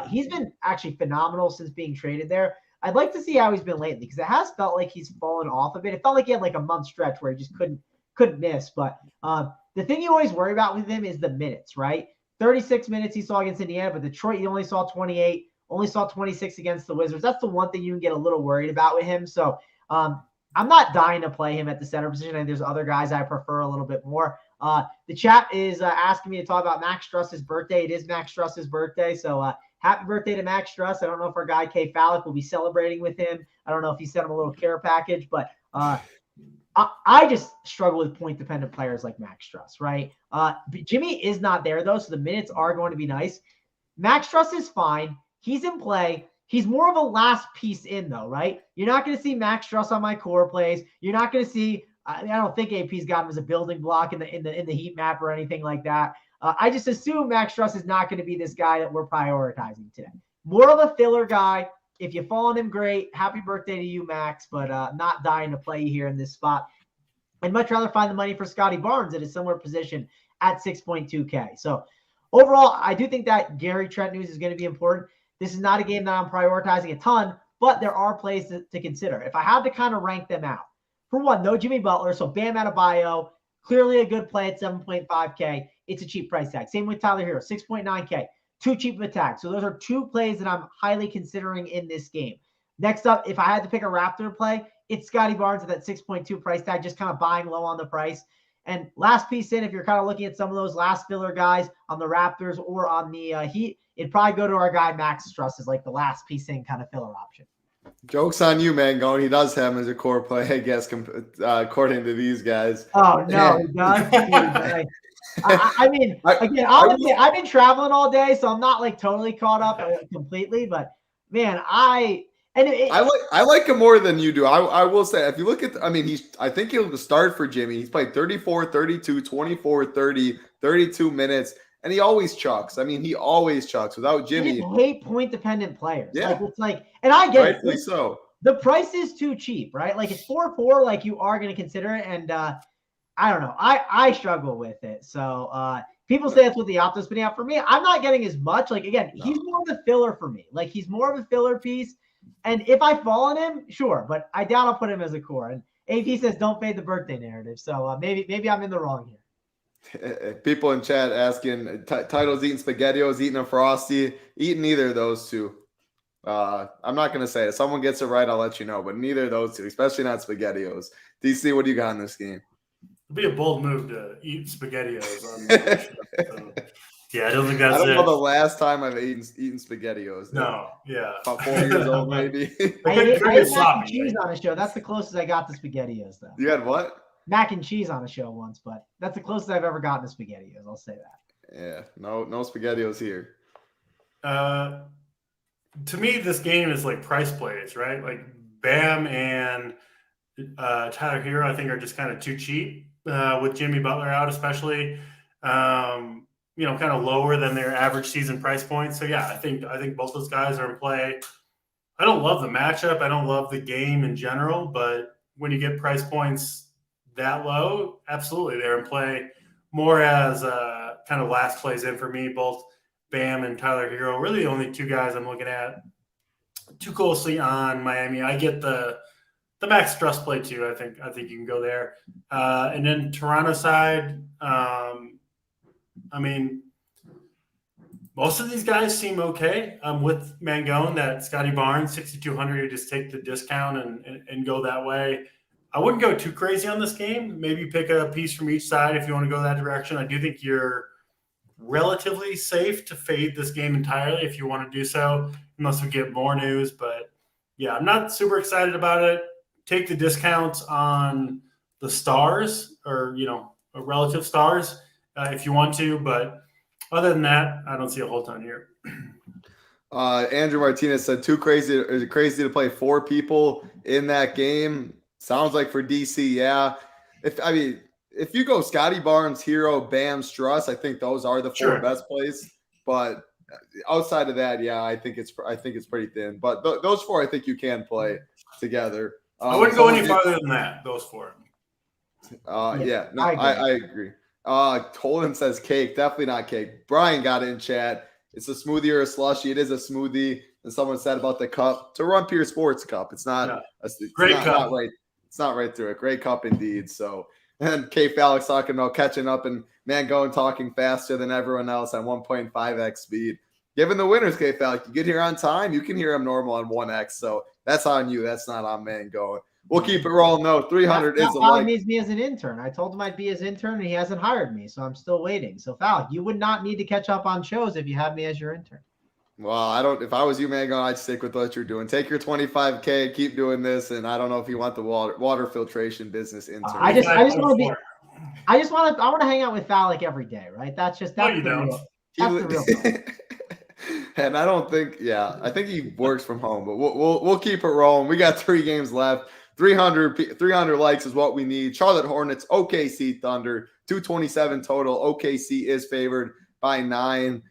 he's been actually phenomenal since being traded there. I'd like to see how he's been lately because it has felt like he's fallen off a bit. It felt like he had a month stretch where he just couldn't miss. But the thing you always worry about with him is the minutes, right? 36 minutes he saw against Indiana, but Detroit he only saw 28, only saw 26 against the Wizards. That's the one thing you can get a little worried about with him. So I'm not dying to play him at the center position. I think there's other guys I prefer a little bit more. The chat is asking me to talk about Max Struss's birthday. It is Max Struss's birthday. So happy birthday to Max Struss. I don't know if our guy Kay Fallick will be celebrating with him. I don't know if he sent him a little care package, but I just struggle with point-dependent players like Max Struss, right? Jimmy is not there, though, so the minutes are going to be nice. Max Struss is fine. He's in play. He's more of a last piece in, though, right? You're not going to see Max Struss on my core plays. You're not going to see I don't think AP's got him as a building block in the heat map or anything like that. I just assume Max Struss is not going to be this guy that we're prioritizing today. More of a filler guy. If you fall on him, great. Happy birthday to you, Max, but not dying to play you here in this spot. I'd much rather find the money for Scotty Barnes at a similar position at 6.2K. So overall, I do think that Gary Trent news is going to be important. This is not a game that I'm prioritizing a ton, but there are plays to consider. If I had to kind of rank them out, for one, no Jimmy Butler, so Bam Adebayo, clearly a good play at 7.5K. It's a cheap price tag. Same with Tyler Hero, 6.9K. Too cheap of a tag. So those are two plays that I'm highly considering in this game. Next up, if I had to pick a Raptor play, it's Scotty Barnes at that 6.2 price tag, just kind of buying low on the price. And last piece in, if you're kind of looking at some of those last filler guys on the Raptors or on the Heat, it'd probably go to our guy Max Struss as the last piece in kind of filler option. Joke's on you, Mangone. He does have him as a core play, I guess, according to these guys. Oh, no, he does? I mean, again, honestly, I've been traveling all day, so I'm not totally caught up completely. But man, I like him more than you do. I will say, if you look at, I think he'll start for Jimmy. He's played 34, 32, 24, 30, 32 minutes, and he always chucks. He always chucks without Jimmy. I just hate point-dependent players. Yeah, and I get rightfully so. The price is too cheap, right? It's 4-4. You are going to consider it, and I don't know. I struggle with it. So people say that's what the optics putting out for me. I'm not getting as much. He's more of a filler for me. He's more of a filler piece. And if I fall on him, sure, but I doubt I'll put him as a core. And AP says don't fade the birthday narrative. So maybe I'm in the wrong here. People in chat asking, Title's eating SpaghettiOs, eating a Frosty, eating either of those two. I'm not going to say it. If someone gets it right, I'll let you know. But neither of those two, especially not SpaghettiOs. DC, what do you got in this game? It'd be a bold move to eat SpaghettiOs on the show. So, yeah, I don't think that's it. I don't know the last time I've eaten SpaghettiOs. No, yeah. About 4 years old, maybe. I ate mac and cheese on a show. That's the closest I got to SpaghettiOs, though. You had what? Mac and cheese on a show once, but that's the closest I've ever gotten to SpaghettiOs. I'll say that. Yeah, no SpaghettiOs here. To me, this game is price plays, right? Bam and Tyler Hero, I think, are just kind of too cheap with Jimmy Butler out, especially. kind of lower than their average season price point. So yeah, I think both those guys are in play. I don't love the matchup. I don't love the game in general, but when you get price points that low, absolutely they're in play more as kind of last plays in for me. Both Bam and Tyler Hero, really the only two guys I'm looking at too closely on Miami. I get the max trust play too. I think you can go there. And then Toronto side, I mean, most of these guys seem okay. With Mangone, that Scotty Barnes, 6,200, you just take the discount and go that way. I wouldn't go too crazy on this game. Maybe pick a piece from each side if you want to go that direction. I do think you're relatively safe to fade this game entirely if you want to do so, unless we get more news. But yeah, I'm not super excited about it. Take the discounts on the stars or, relative stars if you want to. But other than that, I don't see a whole ton here. Andrew Martinez said too crazy. Is it crazy to play 4 people in that game? Sounds like for DC, yeah. If you go Scotty Barnes, Hero, Bam, Struss, I think those are the 4 best plays. But outside of that, yeah, I think it's pretty thin. But those 4, I think you can play together. I wouldn't go any farther than that. Those 4. Yeah, no, I agree. Tolan says cake, definitely not cake. Brian got it in chat. It's a smoothie or a slushy. It is a smoothie. And someone said about the cup. It's a Run Pure Sports cup. It's not great cup. Not right. It's not right through it. Great cup indeed. So, and K Alex talking about catching up and Mangone talking faster than everyone else on 1.5x speed. Given the winners, K Alex, you get here on time. You can hear him normal on 1x. So that's on you. That's not on Mangone. We'll keep it rolling though. 300 is a like. Needs me as an intern. I told him I'd be his intern, and he hasn't hired me, so I'm still waiting. So Fal, you would not need to catch up on shows if you have me as your intern. Well, I don't. If I was you, Mangone, I'd stick with what you're doing. Take your 25K and keep doing this. And I don't know if you want the water filtration business intern. I just want to be. I want to hang out with Fal like every day, right? That's the real. And I don't think. Yeah, I think he works from home, but we'll keep it rolling. We got 3 games left. 300 likes is what we need. Charlotte Hornets, OKC Thunder, 227 total. OKC is favored by 9.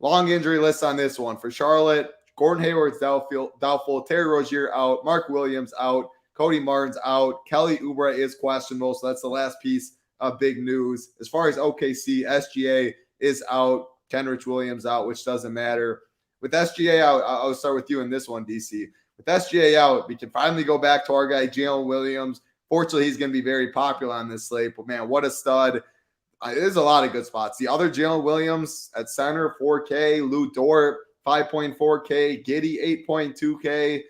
Long injury list on this one. For Charlotte, Gordon Hayward's doubtful. Terry Rozier out. Mark Williams out. Cody Martin's out. Kelly Oubre is questionable. So that's the last piece of big news. As far as OKC, SGA is out. Kenrich Williams out, which doesn't matter. With SGA out, I'll start with you in this one, DC. With SGA out, we can finally go back to our guy, Jalen Williams. Fortunately, he's going to be very popular on this slate. But, man, what a stud. There's a lot of good spots. The other Jalen Williams at center, 4K. Lou Dort, 5.4K. Giddey, 8.2K.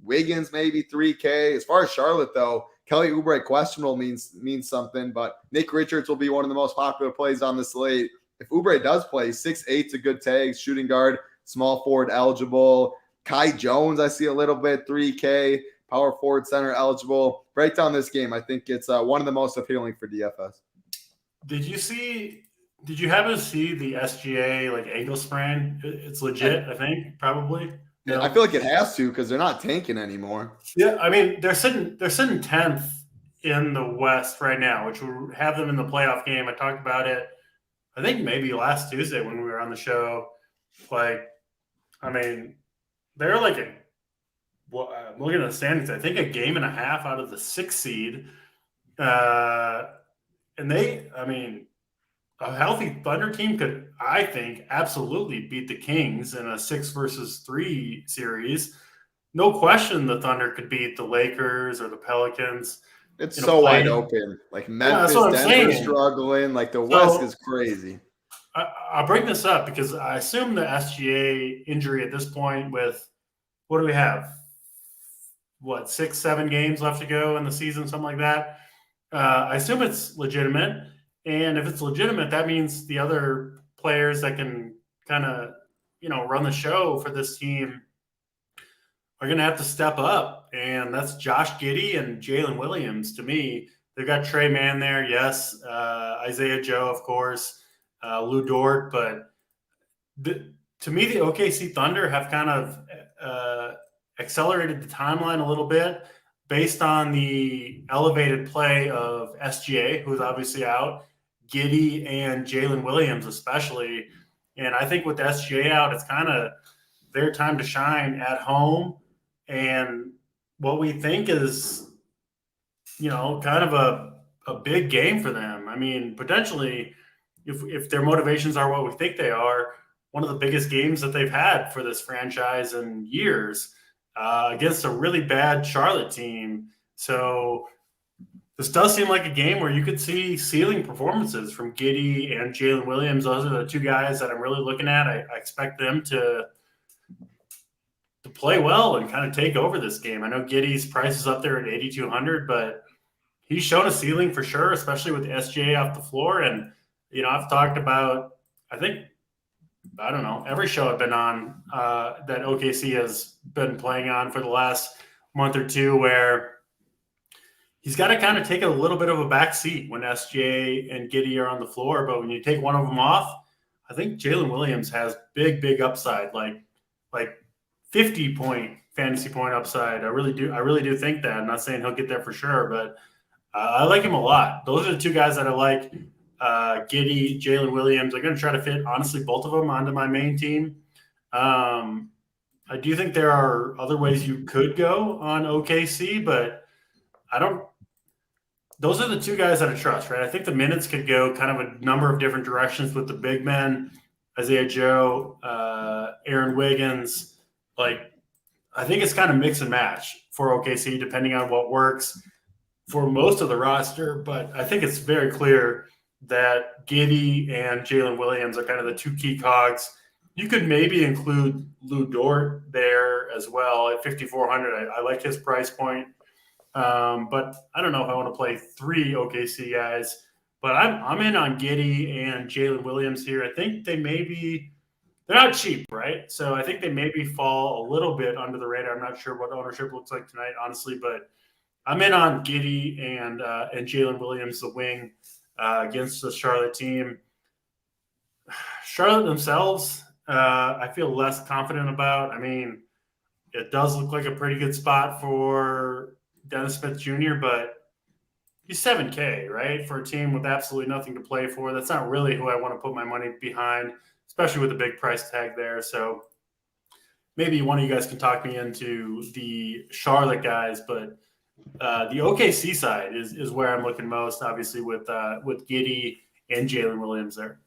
Wiggins, maybe 3K. As far as Charlotte, though, Kelly Oubre questionable means something. But Nick Richards will be one of the most popular plays on the slate. If Oubre does play, 6'8's a good tag. Shooting guard, small forward eligible. Kai Jones, I see a little bit, 3K. Power forward center eligible. Break down this game. I think it's one of the most appealing for DFS. Did you happen to see the SGA ankle sprain? It's legit, I think, probably. Yeah, I feel like it has to because they're not tanking anymore. Yeah, I mean they're sitting 10th in the West right now, which will have them in the playoff game. I talked about it, I think maybe last Tuesday when we were on the show. They're looking at the standings. I think a game and a half out of the 6th seed. And a healthy Thunder team could, I think, absolutely beat the Kings in a 6-3 series. No question the Thunder could beat the Lakers or the Pelicans. It's so wide open. Memphis, Denver struggling. The West is crazy. I'll bring this up because I assume the SGA injury at this point with, what do we have? 6-7 games left to go in the season, something like that. I assume it's legitimate. And if it's legitimate, that means the other players that can kind of, run the show for this team are going to have to step up. And that's Josh Giddey and Jalen Williams to me. They've got Trey Mann there, yes. Isaiah Joe, of course. Lou Dort. But to me, the OKC Thunder have kind of accelerated the timeline a little bit based on the elevated play of SGA, who's obviously out. Giddey and Jalen Williams especially. And I think with SGA out, it's kind of their time to shine at home. And what we think is, kind of a big game for them. I mean, potentially, if their motivations are what we think they are, one of the biggest games that they've had for this franchise in years against a really bad Charlotte team. So this does seem like a game where you could see ceiling performances from Giddey and Jalen Williams. Those are the two guys that I'm really looking at. I expect them to play well and kind of take over this game. I know Giddey's price is up there at 8,200, but he's shown a ceiling for sure, especially with SGA off the floor. And, I've talked about, every show I've been on that OKC has been playing on for the last month or two, where he's got to kind of take a little bit of a back seat when SGA and Giddey are on the floor. But when you take one of them off, I think Jalen Williams has big upside, like 50-point fantasy point upside. I really do think that. I'm not saying he'll get there for sure, but I like him a lot. Those are the two guys that I like. Giddey, Jalen Williams. I'm going to try to fit, honestly, both of them onto my main team. I do think there are other ways you could go on OKC, but those are the two guys that I trust, right? I think the minutes could go kind of a number of different directions with the big men, Isaiah Joe, Aaron Wiggins. I think it's kind of mix and match for OKC, depending on what works for most of the roster. But I think it's very clear that Giddey and Jalen Williams are kind of the two key cogs. You could maybe include Lou Dort there as well at 5,400. I like his price point. But I don't know if I want to play three OKC guys. But I'm in on Giddey and Jalen Williams here. I think they're not cheap, right? So I think they maybe fall a little bit under the radar. I'm not sure what ownership looks like tonight, honestly, but I'm in on Giddey and Jalen Williams, the wing, against the Charlotte team. Charlotte themselves, I feel less confident about. I mean, it does look like a pretty good spot for Dennis Smith Jr., but he's $7K, right? For a team with absolutely nothing to play for. That's not really who I want to put my money behind, especially with a big price tag there. So maybe one of you guys can talk me into the Charlotte guys, but the OKC side is where I'm looking most, obviously, with Giddey and Jalen Williams there.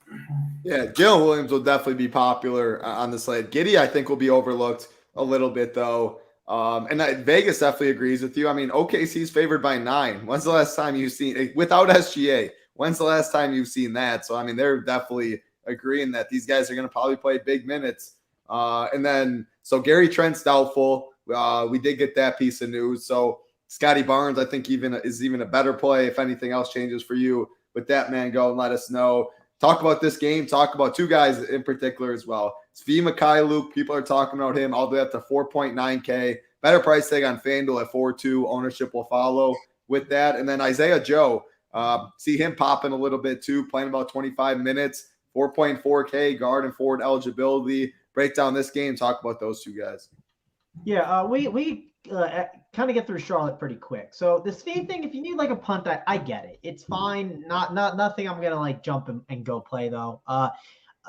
Yeah, Jalen Williams will definitely be popular on the slate. Giddey, I think, will be overlooked a little bit, though. And Vegas definitely agrees with you. I mean, OKC's favored by 9. When's the last time you've seen – without SGA, when's the last time you've seen that? So, I mean, they're definitely agreeing that these guys are going to probably play big minutes. And then – so Gary Trent's doubtful. We did get that piece of news. So Scotty Barnes, I think, is even a better play if anything else changes for you. With that, man, go and let us know. Talk about this game. Talk about two guys in particular as well. Svi Mykhailiuk, people are talking about him all the way up to 4.9K. Better price tag on FanDuel at 4.2. Ownership will follow with that. And then Isaiah Joe, see him popping a little bit too, playing about 25 minutes, 4.4K guard and forward eligibility. Break down this game. Talk about those two guys. Yeah, we kind of get through Charlotte pretty quick. So the Svi thing, if you need like a punt, I get it. It's fine. Not nothing I'm gonna like jump and go play though.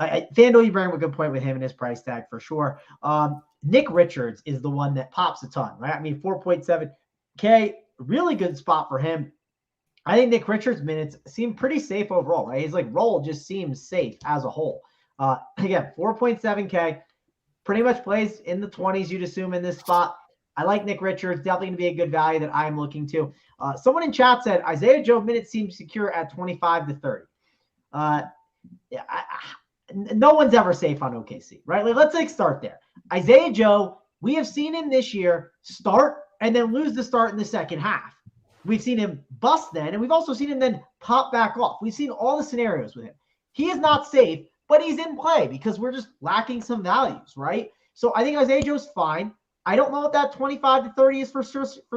FanDuel, you bring up a good point with him and his price tag for sure. Nick Richards is the one that pops a ton, right? I mean, 4.7K, really good spot for him. I think Nick Richards' minutes seem pretty safe overall, right? His role just seems safe as a whole. Again, 4.7K, pretty much plays in the 20s, you'd assume, in this spot. I like Nick Richards, definitely going to be a good value that I'm looking to. Someone in chat said Isaiah Joe minutes seem secure at 25 to 30. No one's ever safe on OKC, right? Let's start there. Isaiah Joe, we have seen him this year start and then lose the start in the second half. We've seen him bust then, and we've also seen him then pop back off. We've seen all the scenarios with him. He is not safe, but he's in play because we're just lacking some values, right? So I think Isaiah Joe's fine. I don't know if that 25 to 30 is for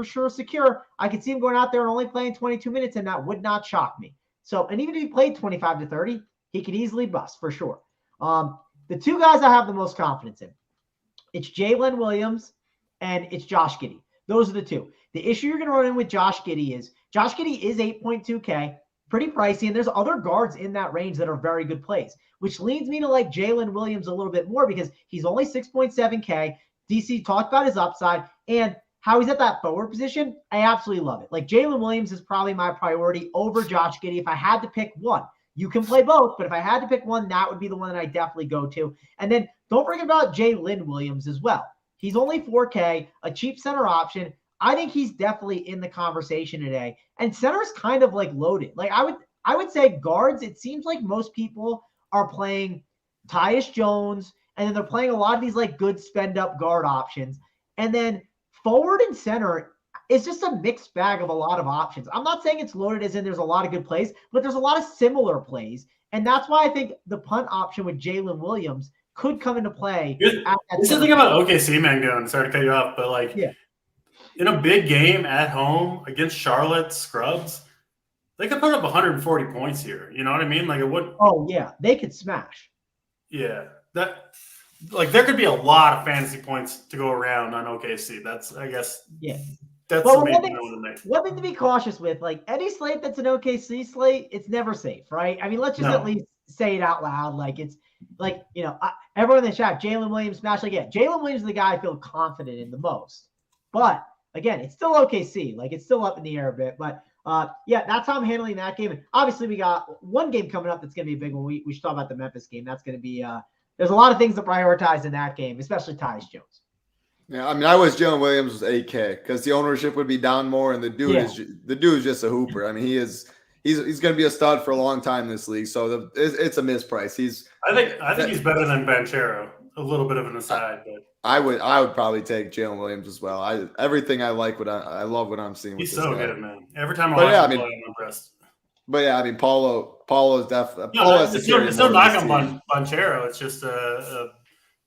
sure secure. I could see him going out there and only playing 22 minutes, and that would not shock me. So, and even if he played 25 to 30, he could easily bust for sure. The two guys I have the most confidence in, it's Jalen Williams and it's Josh Giddey. Those are the two. The issue you're going to run in with Josh Giddey is 8.2K. pretty pricey, and there's other guards in that range that are very good plays, which leads me to like Jalen Williams a little bit more because he's only 6.7K. DC talked about his upside and how he's at that forward position. I absolutely love it. Like Jalen Williams is probably my priority over Josh Giddey if I had to pick one. You can play both, but if I had to pick one, that would be the one that I definitely go to. And then don't forget about Jalen Williams as well. He's only 4K, a cheap center option. I think he's definitely in the conversation today. And center's kind of like loaded. Like I would say guards, it seems like most people are playing Tyus Jones, and then they're playing a lot of these like good spend up guard options. And then forward and center, it's just a mixed bag of a lot of options. I'm not saying it's loaded as in there's a lot of good plays, but there's a lot of similar plays. And that's why I think the punt option with Jalen Williams could come into play. This is the thing about OKC, Mangone. Sorry to cut you off, but like in a big game at home against Charlotte Scrubs, they could put up 140 points here. You know what I mean? Like it would. Oh yeah, they could smash. Yeah, that like there could be a lot of fantasy points to go around on OKC. That's I guess. Yeah. That's well, the main one thing to be cautious with, like any slate that's an OKC slate, it's never safe, right? I mean, let's just at least say it out loud. Like it's like, you know, everyone in the chat, Jalen Williams smash. Like, yeah, Jalen Williams is the guy I feel confident in the most. But again, it's still OKC. Like it's still up in the air a bit. But yeah, that's how I'm handling that game. And obviously, we got one game coming up that's going to be a big one. We should talk about the Memphis game. That's going to be there's a lot of things to prioritize in that game, especially Tyus Jones. Yeah, I mean, I wish Jalen Williams was 8K because the ownership would be down more, and the dude is just a hooper. I mean, he's going to be a stud for a long time in this league. So it's a misprice. I think he's better than Banchero. A little bit of an aside, but I would probably take Jalen Williams as well. I love what I'm seeing. He's with this so guy. good, man. Every time I watch him play, I'm impressed. But yeah, I mean, Paulo is definitely. It's no knock on Banchero. It's just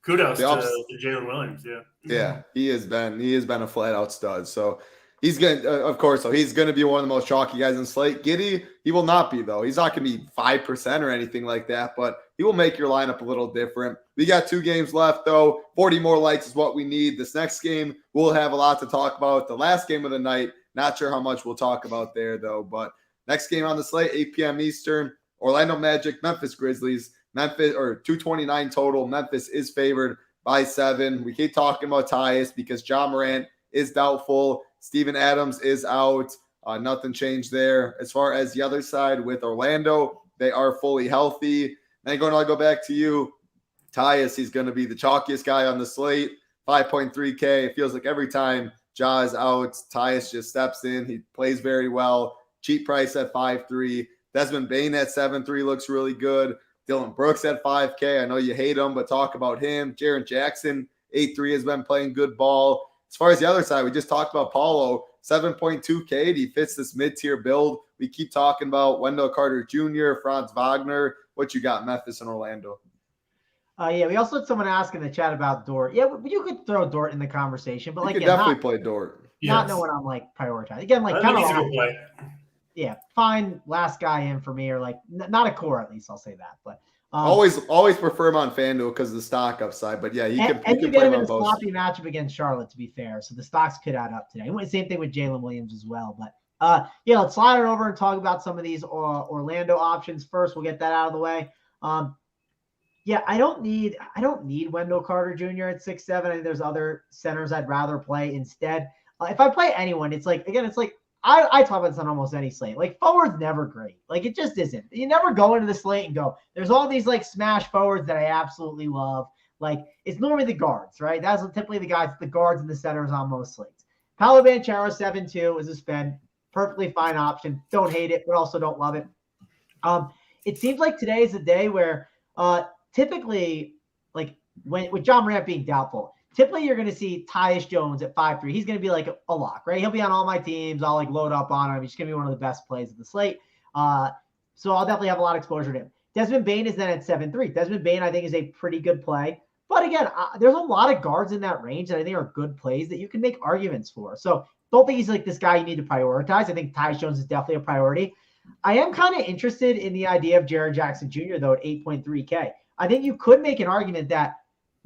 kudos to Jalen Williams. Yeah, he has been a flat out stud. So he's going to, of course, so he's going to be one of the most chalky guys in slate. Giddey, he will not be though. He's not going to be 5% or anything like that, but he will make your lineup a little different. We got 2 games left though. 40 more likes is what we need. This next game, we'll have a lot to talk about. The last game of the night, not sure how much we'll talk about there though, but next game on the slate, 8 p.m. Eastern, Orlando Magic, Memphis Grizzlies. Memphis, or 229 total. Memphis is favored by 7. We keep talking about Tyus because John Morant is doubtful. Steven Adams is out. Nothing changed there. As far as the other side with Orlando, they are fully healthy. Then I'll go back to you. Tyus, he's going to be the chalkiest guy on the slate. 5.3K. It feels like every time Ja is out, Tyus just steps in. He plays very well. Cheap price at 5.3. Desmond Bane at 7.3 looks really good. Dylan Brooks at 5K. I know you hate him, but talk about him. Jaren Jackson, 8.3 has been playing good ball. As far as the other side, we just talked about Paulo, 7.2K. He fits this mid-tier build. We keep talking about Wendell Carter Jr., Franz Wagner. What you got, Memphis and Orlando? Yeah, we also had someone ask in the chat about Dort. Yeah, you could throw Dort in the conversation, but you could definitely play Dort. Not knowing I'm like prioritizing. Again, like kind of yeah, fine last guy in for me, or like not a core at least. I'll say that, but always prefer him on FanDuel because of the stock upside. But yeah, you can get him in a sloppy matchup against Charlotte. To be fair, so the stocks could add up today. Same thing with Jalen Williams as well. But yeah, let's slide it over and talk about some of these Orlando options first. We'll get that out of the way. Yeah, I don't need Wendell Carter Jr. at 6'7". I think there's other centers I'd rather play instead. If I play anyone, it's like I talk about this on almost any slate. Like forward's never great. Like it just isn't. You never go into the slate and go, there's all these like smash forwards that I absolutely love. Like it's normally the guards, right? That's typically the guards and the centers on most slates. Paolo Banchero 7.2 is a spend. Perfectly fine option. Don't hate it, but also don't love it. It seems like today is a day where typically, like with John Morant being doubtful, typically you're going to see Tyus Jones at 5.3. He's going to be like a lock, right? He'll be on all my teams. I'll like load up on him. He's going to be one of the best plays of the slate. So I'll definitely have a lot of exposure to him. Desmond Bane is then at 7.3. Desmond Bane, I think, is a pretty good play. But again, there's a lot of guards in that range that I think are good plays that you can make arguments for. So don't think he's like this guy you need to prioritize. I think Tyus Jones is definitely a priority. I am kind of interested in the idea of Jaren Jackson Jr., though, at 8.3K. I think you could make an argument that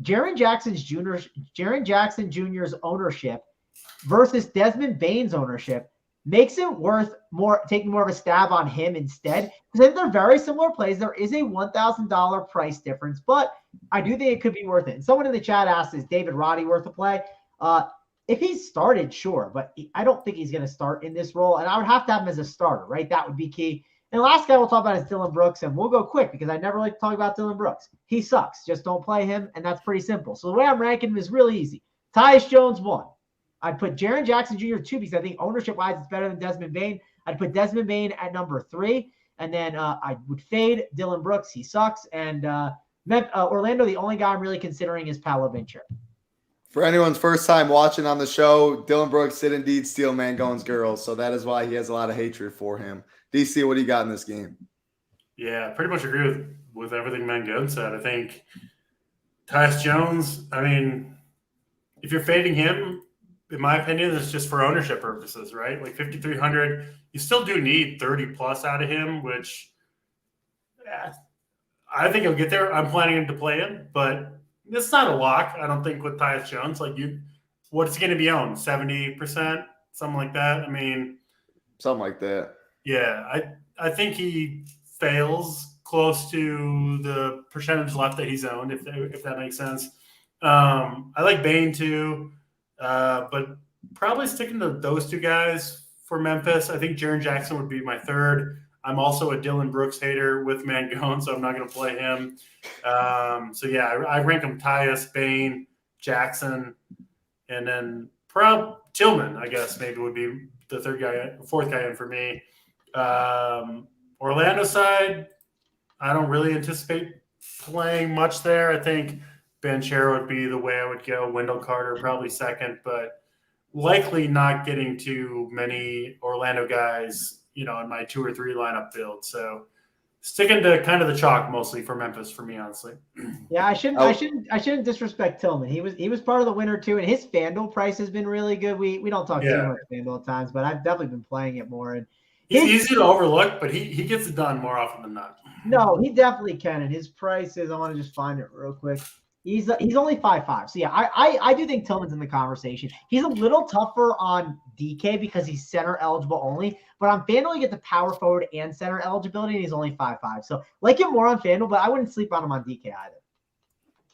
Jaren Jackson Jr.'s ownership versus Desmond Bane's ownership makes it worth taking more of a stab on him instead. Because they're very similar plays. There is a $1,000 price difference, but I do think it could be worth it. And someone in the chat asked, is David Roddy worth a play? If he's started, sure, but I don't think he's going to start in this role. And I would have to have him as a starter, right? That would be key. And the last guy we'll talk about is Dylan Brooks, and we'll go quick because I never like to talk about Dylan Brooks. He sucks. Just don't play him, and that's pretty simple. So the way I'm ranking him is really easy. Tyus Jones, 1. I'd put Jaren Jackson Jr. 2 because I think ownership-wise it's better than Desmond Bane. I'd put Desmond Bane at number 3, and then I would fade Dylan Brooks. He sucks. And Orlando, the only guy I'm really considering is Paolo Banchero. For anyone's first time watching on the show, Dylan Brooks did indeed steal Mangone's girls, so that is why he has a lot of hatred for him. DC, what do you got in this game? Yeah, pretty much agree with everything Mangone said. I think Tyus Jones, I mean, if you're fading him, in my opinion, it's just for ownership purposes, right? Like 5,300, you still do need 30 plus out of him, which I think he'll get there. I'm planning him to play him, but it's not a lock. I don't think with Tyus Jones, what's he going to be owned? 70%, something like that. I mean, something like that. Yeah, I think he fails close to the percentage left that he's owned, if that makes sense. I like Bane too, but probably sticking to those two guys for Memphis. I think Jaren Jackson would be my third. I'm also a Dylan Brooks hater with Mangone, so I'm not going to play him. So yeah, I rank him Tyus, Bane, Jackson, and then Tillman, I guess maybe would be the fourth guy in for me. Orlando side, I don't really anticipate playing much there. I think Banchero would be the way I would go. Wendell Carter probably second, but likely not getting too many Orlando guys, in my 2 or 3 lineup build. So sticking to kind of the chalk mostly for Memphis for me, honestly. Yeah, I shouldn't disrespect Tillman. He was part of the winner too, and his FanDuel price has been really good. We don't talk too much FanDuel at times, but I've definitely been playing it more. And he's easy to overlook, but he gets it done more often than not. No, he definitely can. And his price is, I want to just find it real quick. He's only 5'5". So yeah, I do think Tillman's in the conversation. He's a little tougher on DK because he's center eligible only, but on FanDuel you get the power forward and center eligibility, and he's only 5'5". So like him more on FanDuel, but I wouldn't sleep on him on DK either.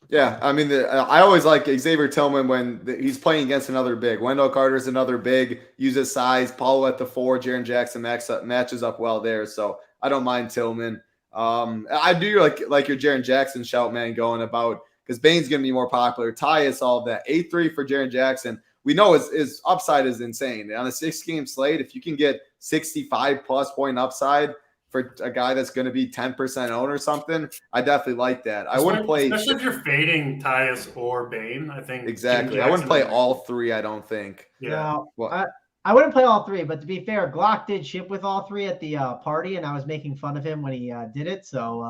Yeah, I mean, I always like Xavier Tillman when he's playing against another big. Wendell Carter's another big, uses size. Paulo at the 4, Jaren Jackson matches up well there, so I don't mind Tillman. I do like your Jaren Jackson shout, man, going about because Bane's going to be more popular. Tyus, all of that. 8-3 for Jaren Jackson. We know his upside is insane. On a 6-game slate, if you can get 65-plus point upside for a guy that's going to be 10% owned or something, I definitely like that. I wouldn't play, especially if you're fading Tyus or Bane. I think exactly. I wouldn't play all 3. I don't think. Yeah. No, I wouldn't play all 3, but to be fair, Glock did ship with all 3 at the party, and I was making fun of him when he did it. So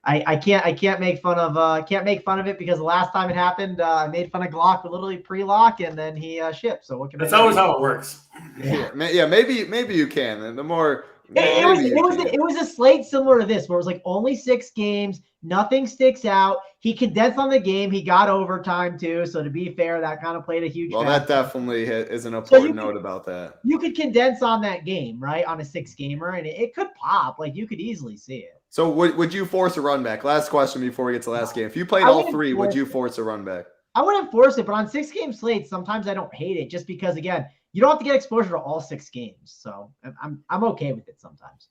I can't make fun of it because the last time it happened, I made fun of Glock literally pre-lock, and then he shipped. So what can that's always how it works. Yeah, maybe you can. And the more. It was a slate similar to this where it was like only 6 games, nothing sticks out. He condensed on the game, he got overtime too. So to be fair, that kind of played a huge factor. That definitely is an important note about that. You could condense on that game, right? On a 6-gamer, and it could pop. Like you could easily see it. So would you force a run back? Last question before we get to the last game. If you played all 3, would you force a run back? I wouldn't force it, but on 6-game slates, sometimes I don't hate it just because again, you don't have to get exposure to all 6 games. So I'm okay with it sometimes.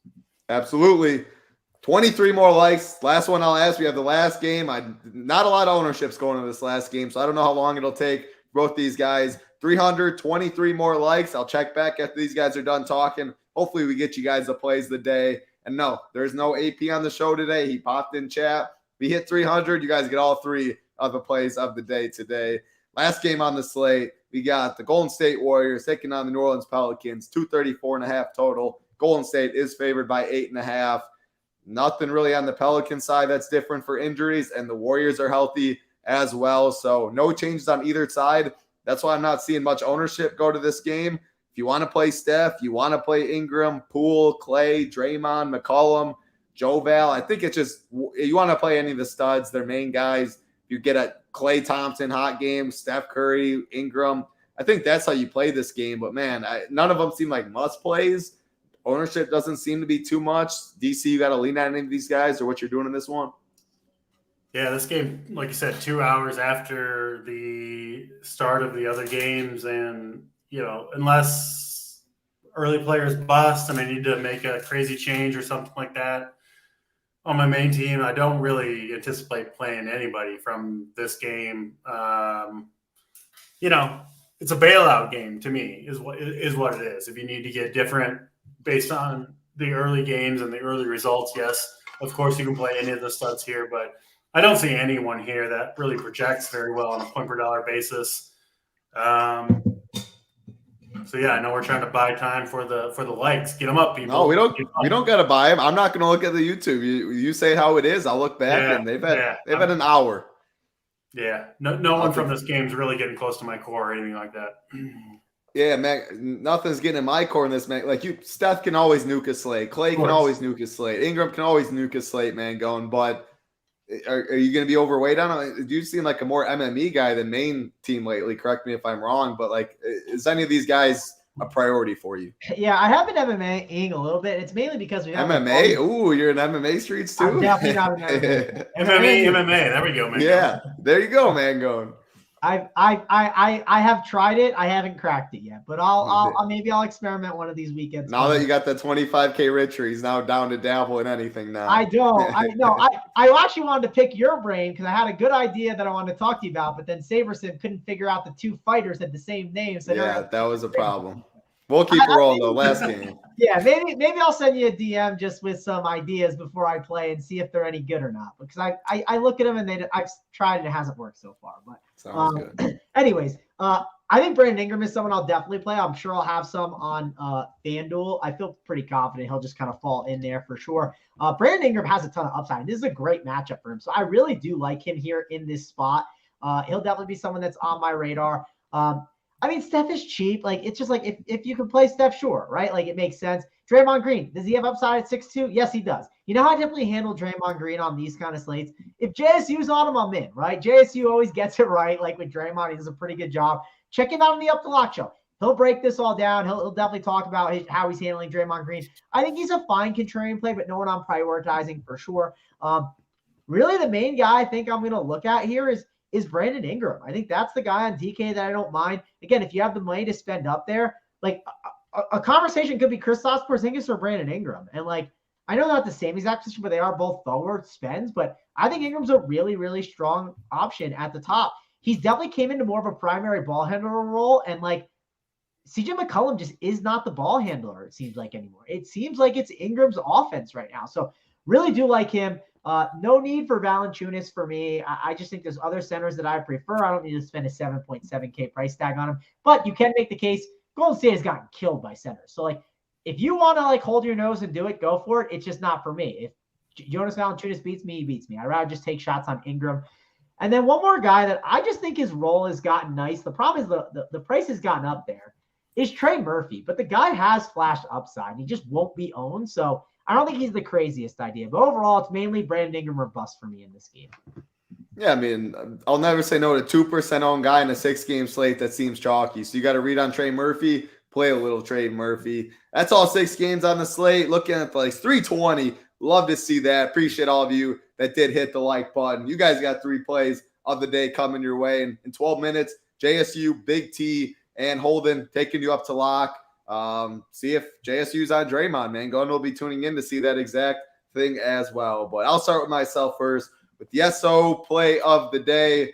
Absolutely. 23 more likes. Last one I'll ask. We have the last game. Not a lot of ownerships going into this last game, so I don't know how long it'll take both these guys. 323 more likes. I'll check back after these guys are done talking. Hopefully we get you guys the plays of the day. And no, there's no AP on the show today. He popped in chat. We hit 300. You guys get all 3 of the plays of the day today. Last game on the slate, we got the Golden State Warriors taking on the New Orleans Pelicans, 234.5 total. Golden State is favored by 8.5. Nothing really on the Pelican side that's different for injuries, and the Warriors are healthy as well. So no changes on either side. That's why I'm not seeing much ownership go to this game. If you want to play Steph, you want to play Ingram, Poole, Clay, Draymond, McCollum, Joe Val, I think it's just you want to play any of the studs, their main guys. You get a Klay Thompson hot game, Steph Curry, Ingram. I think that's how you play this game. But, man, none of them seem like must-plays. Ownership doesn't seem to be too much. DC, you got to lean on any of these guys or what you're doing in this one? Yeah, this game, like you said, 2 hours after the start of the other games. And, unless early players bust and I need to make a crazy change or something like that on my main team, I don't really anticipate playing anybody from this game. It's a bailout game to me is what it is. If you need to get different based on the early games and the early results, yes, of course you can play any of the studs here, but I don't see anyone here that really projects very well on a point per dollar basis. So yeah, I know we're trying to buy time for the likes. Get them up, people. No, we don't got to buy them. I'm not going to look at the YouTube. You say how it is. I'll look back, and they've had an hour. Yeah, no one from this game is really getting close to my core or anything like that. Yeah, man, nothing's getting in my core in this, man. Like Steph can always nuke a slate. Clay can always nuke a slate. Ingram can always nuke a slate, man. But are you going to be overweight on it? Do you seem like a more MME guy than main team lately? Correct me if I'm wrong, but like, is any of these guys a priority for you? Yeah, I have been MMAing a little bit. It's mainly because we have MMA. Ooh, you're in MMA streets too. I'm definitely not an MMA. MMA. There we go, man. Yeah, there you go, Mangone. I have tried it. I haven't cracked it yet, but I'll experiment one of these weekends. Now that you got the 25K richer, he's now down to dabble in anything now. I actually wanted to pick your brain because I had a good idea that I wanted to talk to you about, but then Saberson couldn't figure out the two fighters had the same name. So yeah, that was a problem. We'll keep it rolling though. Last game. Yeah, maybe I'll send you a DM just with some ideas before I play and see if they're any good or not. Because I look at them and I've tried and it hasn't worked so far. But sounds good. Anyways, I think Brandon Ingram is someone I'll definitely play. I'm sure I'll have some on FanDuel. I feel pretty confident he'll just kind of fall in there for sure. Brandon Ingram has a ton of upside. This is a great matchup for him. So I really do like him here in this spot. He'll definitely be someone that's on my radar. I mean, Steph is cheap. Like, it's just like if you can play Steph, sure, right? Like, it makes sense. Draymond Green, does he have upside at 6'2"? Yes, he does. You know how I typically handle Draymond Green on these kind of slates? If JSU's on him, I'm in, right? JSU always gets it right. Like with Draymond, he does a pretty good job. Check him out on the Up the Lock show. He'll break this all down. He'll definitely talk about how he's handling Draymond Green. I think he's a fine contrarian play, but no one I'm prioritizing for sure. Really, the main guy I think I'm going to look at here is Brandon Ingram. I think that's the guy on DK that I don't mind. Again, if you have the money to spend up there, like a conversation could be Kristaps Porzingis or Brandon Ingram. And like, I know they're not the same exact position, but they are both forward spends. But I think Ingram's a really, really strong option at the top. He's definitely came into more of a primary ball handler role. And like, CJ McCollum just is not the ball handler, it seems like, anymore. It seems like it's Ingram's offense right now. So really do like him. No need for Valanciunas for me. I just think there's other centers that I prefer. I don't need to spend a 7.7K price tag on him. But you can make the case Golden State has gotten killed by centers. So, like, if you want to, like, hold your nose and do it, go for it. It's just not for me. If Jonas Valanciunas beats me, he beats me. I'd rather just take shots on Ingram. And then one more guy that I just think his role has gotten nice. The problem is the price has gotten up there is Trey Murphy. But the guy has flashed upside. And he just won't be owned. So I don't think he's the craziest idea. But overall, it's mainly Brandon Ingram or bust for me in this game. Yeah, I mean, I'll never say no to 2% owned guy in a 6-game slate that seems chalky. So you got to read on Trey Murphy, play a little Trey Murphy. That's all 6 games on the slate. Looking at the place, 320. Love to see that. Appreciate all of you that did hit the like button. You guys got 3 plays of the day coming your way. And in 12 minutes, JSU, Big T, and Holden taking you up to lock. See if JSU's on Draymond, man. Mangone will be tuning in to see that exact thing as well. But I'll start with myself first with the SO play of the day.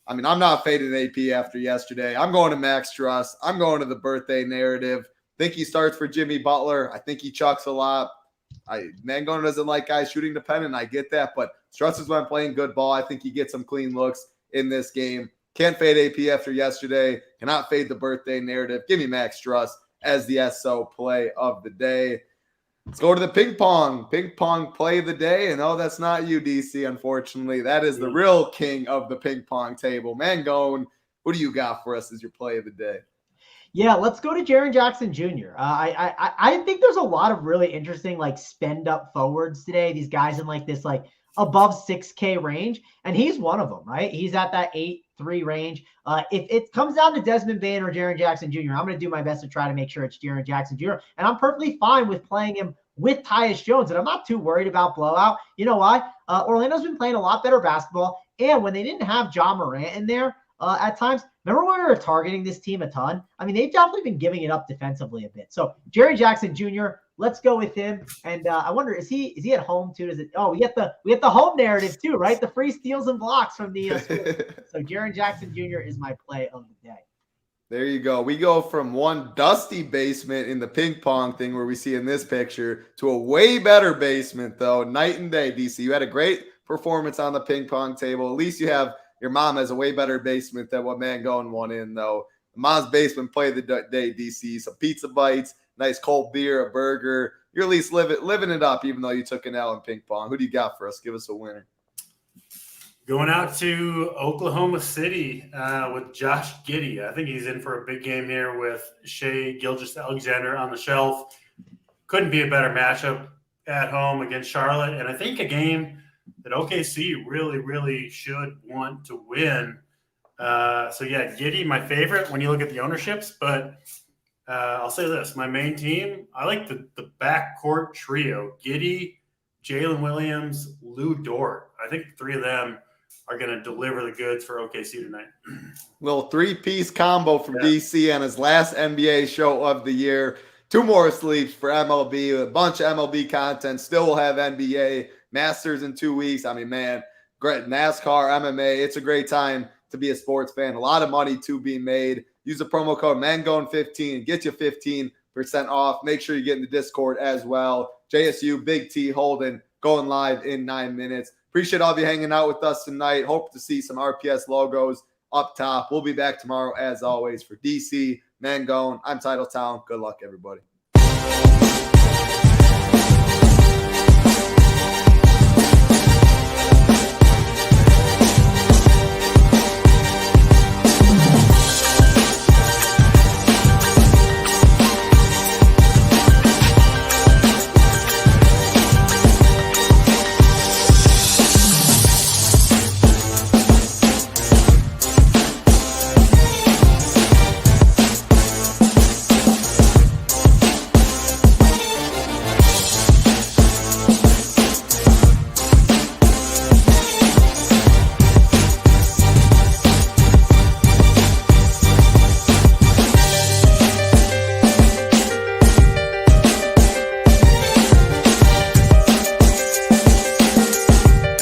I mean, I'm not fading AP after yesterday. I'm going to Max Truss. I'm going to the birthday narrative. Think he starts for Jimmy Butler. I think he chucks a lot. Mangone doesn't like guys shooting the pen, and I get that. But Truss is when playing good ball. I think he gets some clean looks in this game. Can't fade AP after yesterday. Cannot fade the birthday narrative. Give me Max Truss as the SO play of the day. Let's go to the ping pong play of the day. And no, that's not you, DC, unfortunately. That is the real king of the ping pong table. Mangone, what do you got for us as your play of the day? Yeah, let's go to Jaren Jackson Jr. I think there's a lot of really interesting, like, spend up forwards today. These guys in like this, like, above 6K range, and he's one of them, right? He's at that 8-3 range. If it comes down to Desmond Bane or Jaren Jackson Jr., I'm going to do my best to try to make sure it's Jaren Jackson Jr., and I'm perfectly fine with playing him with Tyus Jones, and I'm not too worried about blowout. You know why? Orlando's been playing a lot better basketball, and when they didn't have Ja Morant in there at times, remember when we were targeting this team a ton? I mean, they've definitely been giving it up defensively a bit. So Jaren Jackson Jr., let's go with him. And I wonder, is he at home too? Does it? Oh, we get the home narrative too, right? The free steals and blocks from the so Jaren Jackson Jr. is my play of the day. There you go. We go from one dusty basement in the ping pong thing where we see in this picture to a way better basement, though. Night and day, DC. You had a great performance on the ping pong table. At least your mom has a way better basement than what Mangone won in, though. Mom's basement play of the day, DC. Some pizza bites, nice cold beer, a burger. You're at least living it up, even though you took an L in ping pong. Who do you got for us? Give us a winner. Going out to Oklahoma City with Josh Giddey. I think he's in for a big game here with Shai Gilgeous-Alexander on the shelf. Couldn't be a better matchup at home against Charlotte. And I think a game that OKC really, really should want to win. Giddey, my favorite when you look at the ownerships. But I'll say this. My main team, I like the backcourt trio. Giddey, Jalen Williams, Lou Dort. I think the three of them are going to deliver the goods for OKC tonight. Little three-piece combo from DC on his last NBA show of the year. 2 more sleeps for MLB, a bunch of MLB content. Still will have NBA Masters in 2 weeks. I mean, man, great NASCAR, MMA. It's a great time to be a sports fan. A lot of money to be made. Use the promo code Mangone15. Get you 15% off. Make sure you get in the Discord as well. JSU, Big T, Holden, going live in 9 minutes. Appreciate all of you hanging out with us tonight. Hope to see some RPS logos up top. We'll be back tomorrow, as always, for DC, Mangone. I'm Titletown. Good luck, everybody.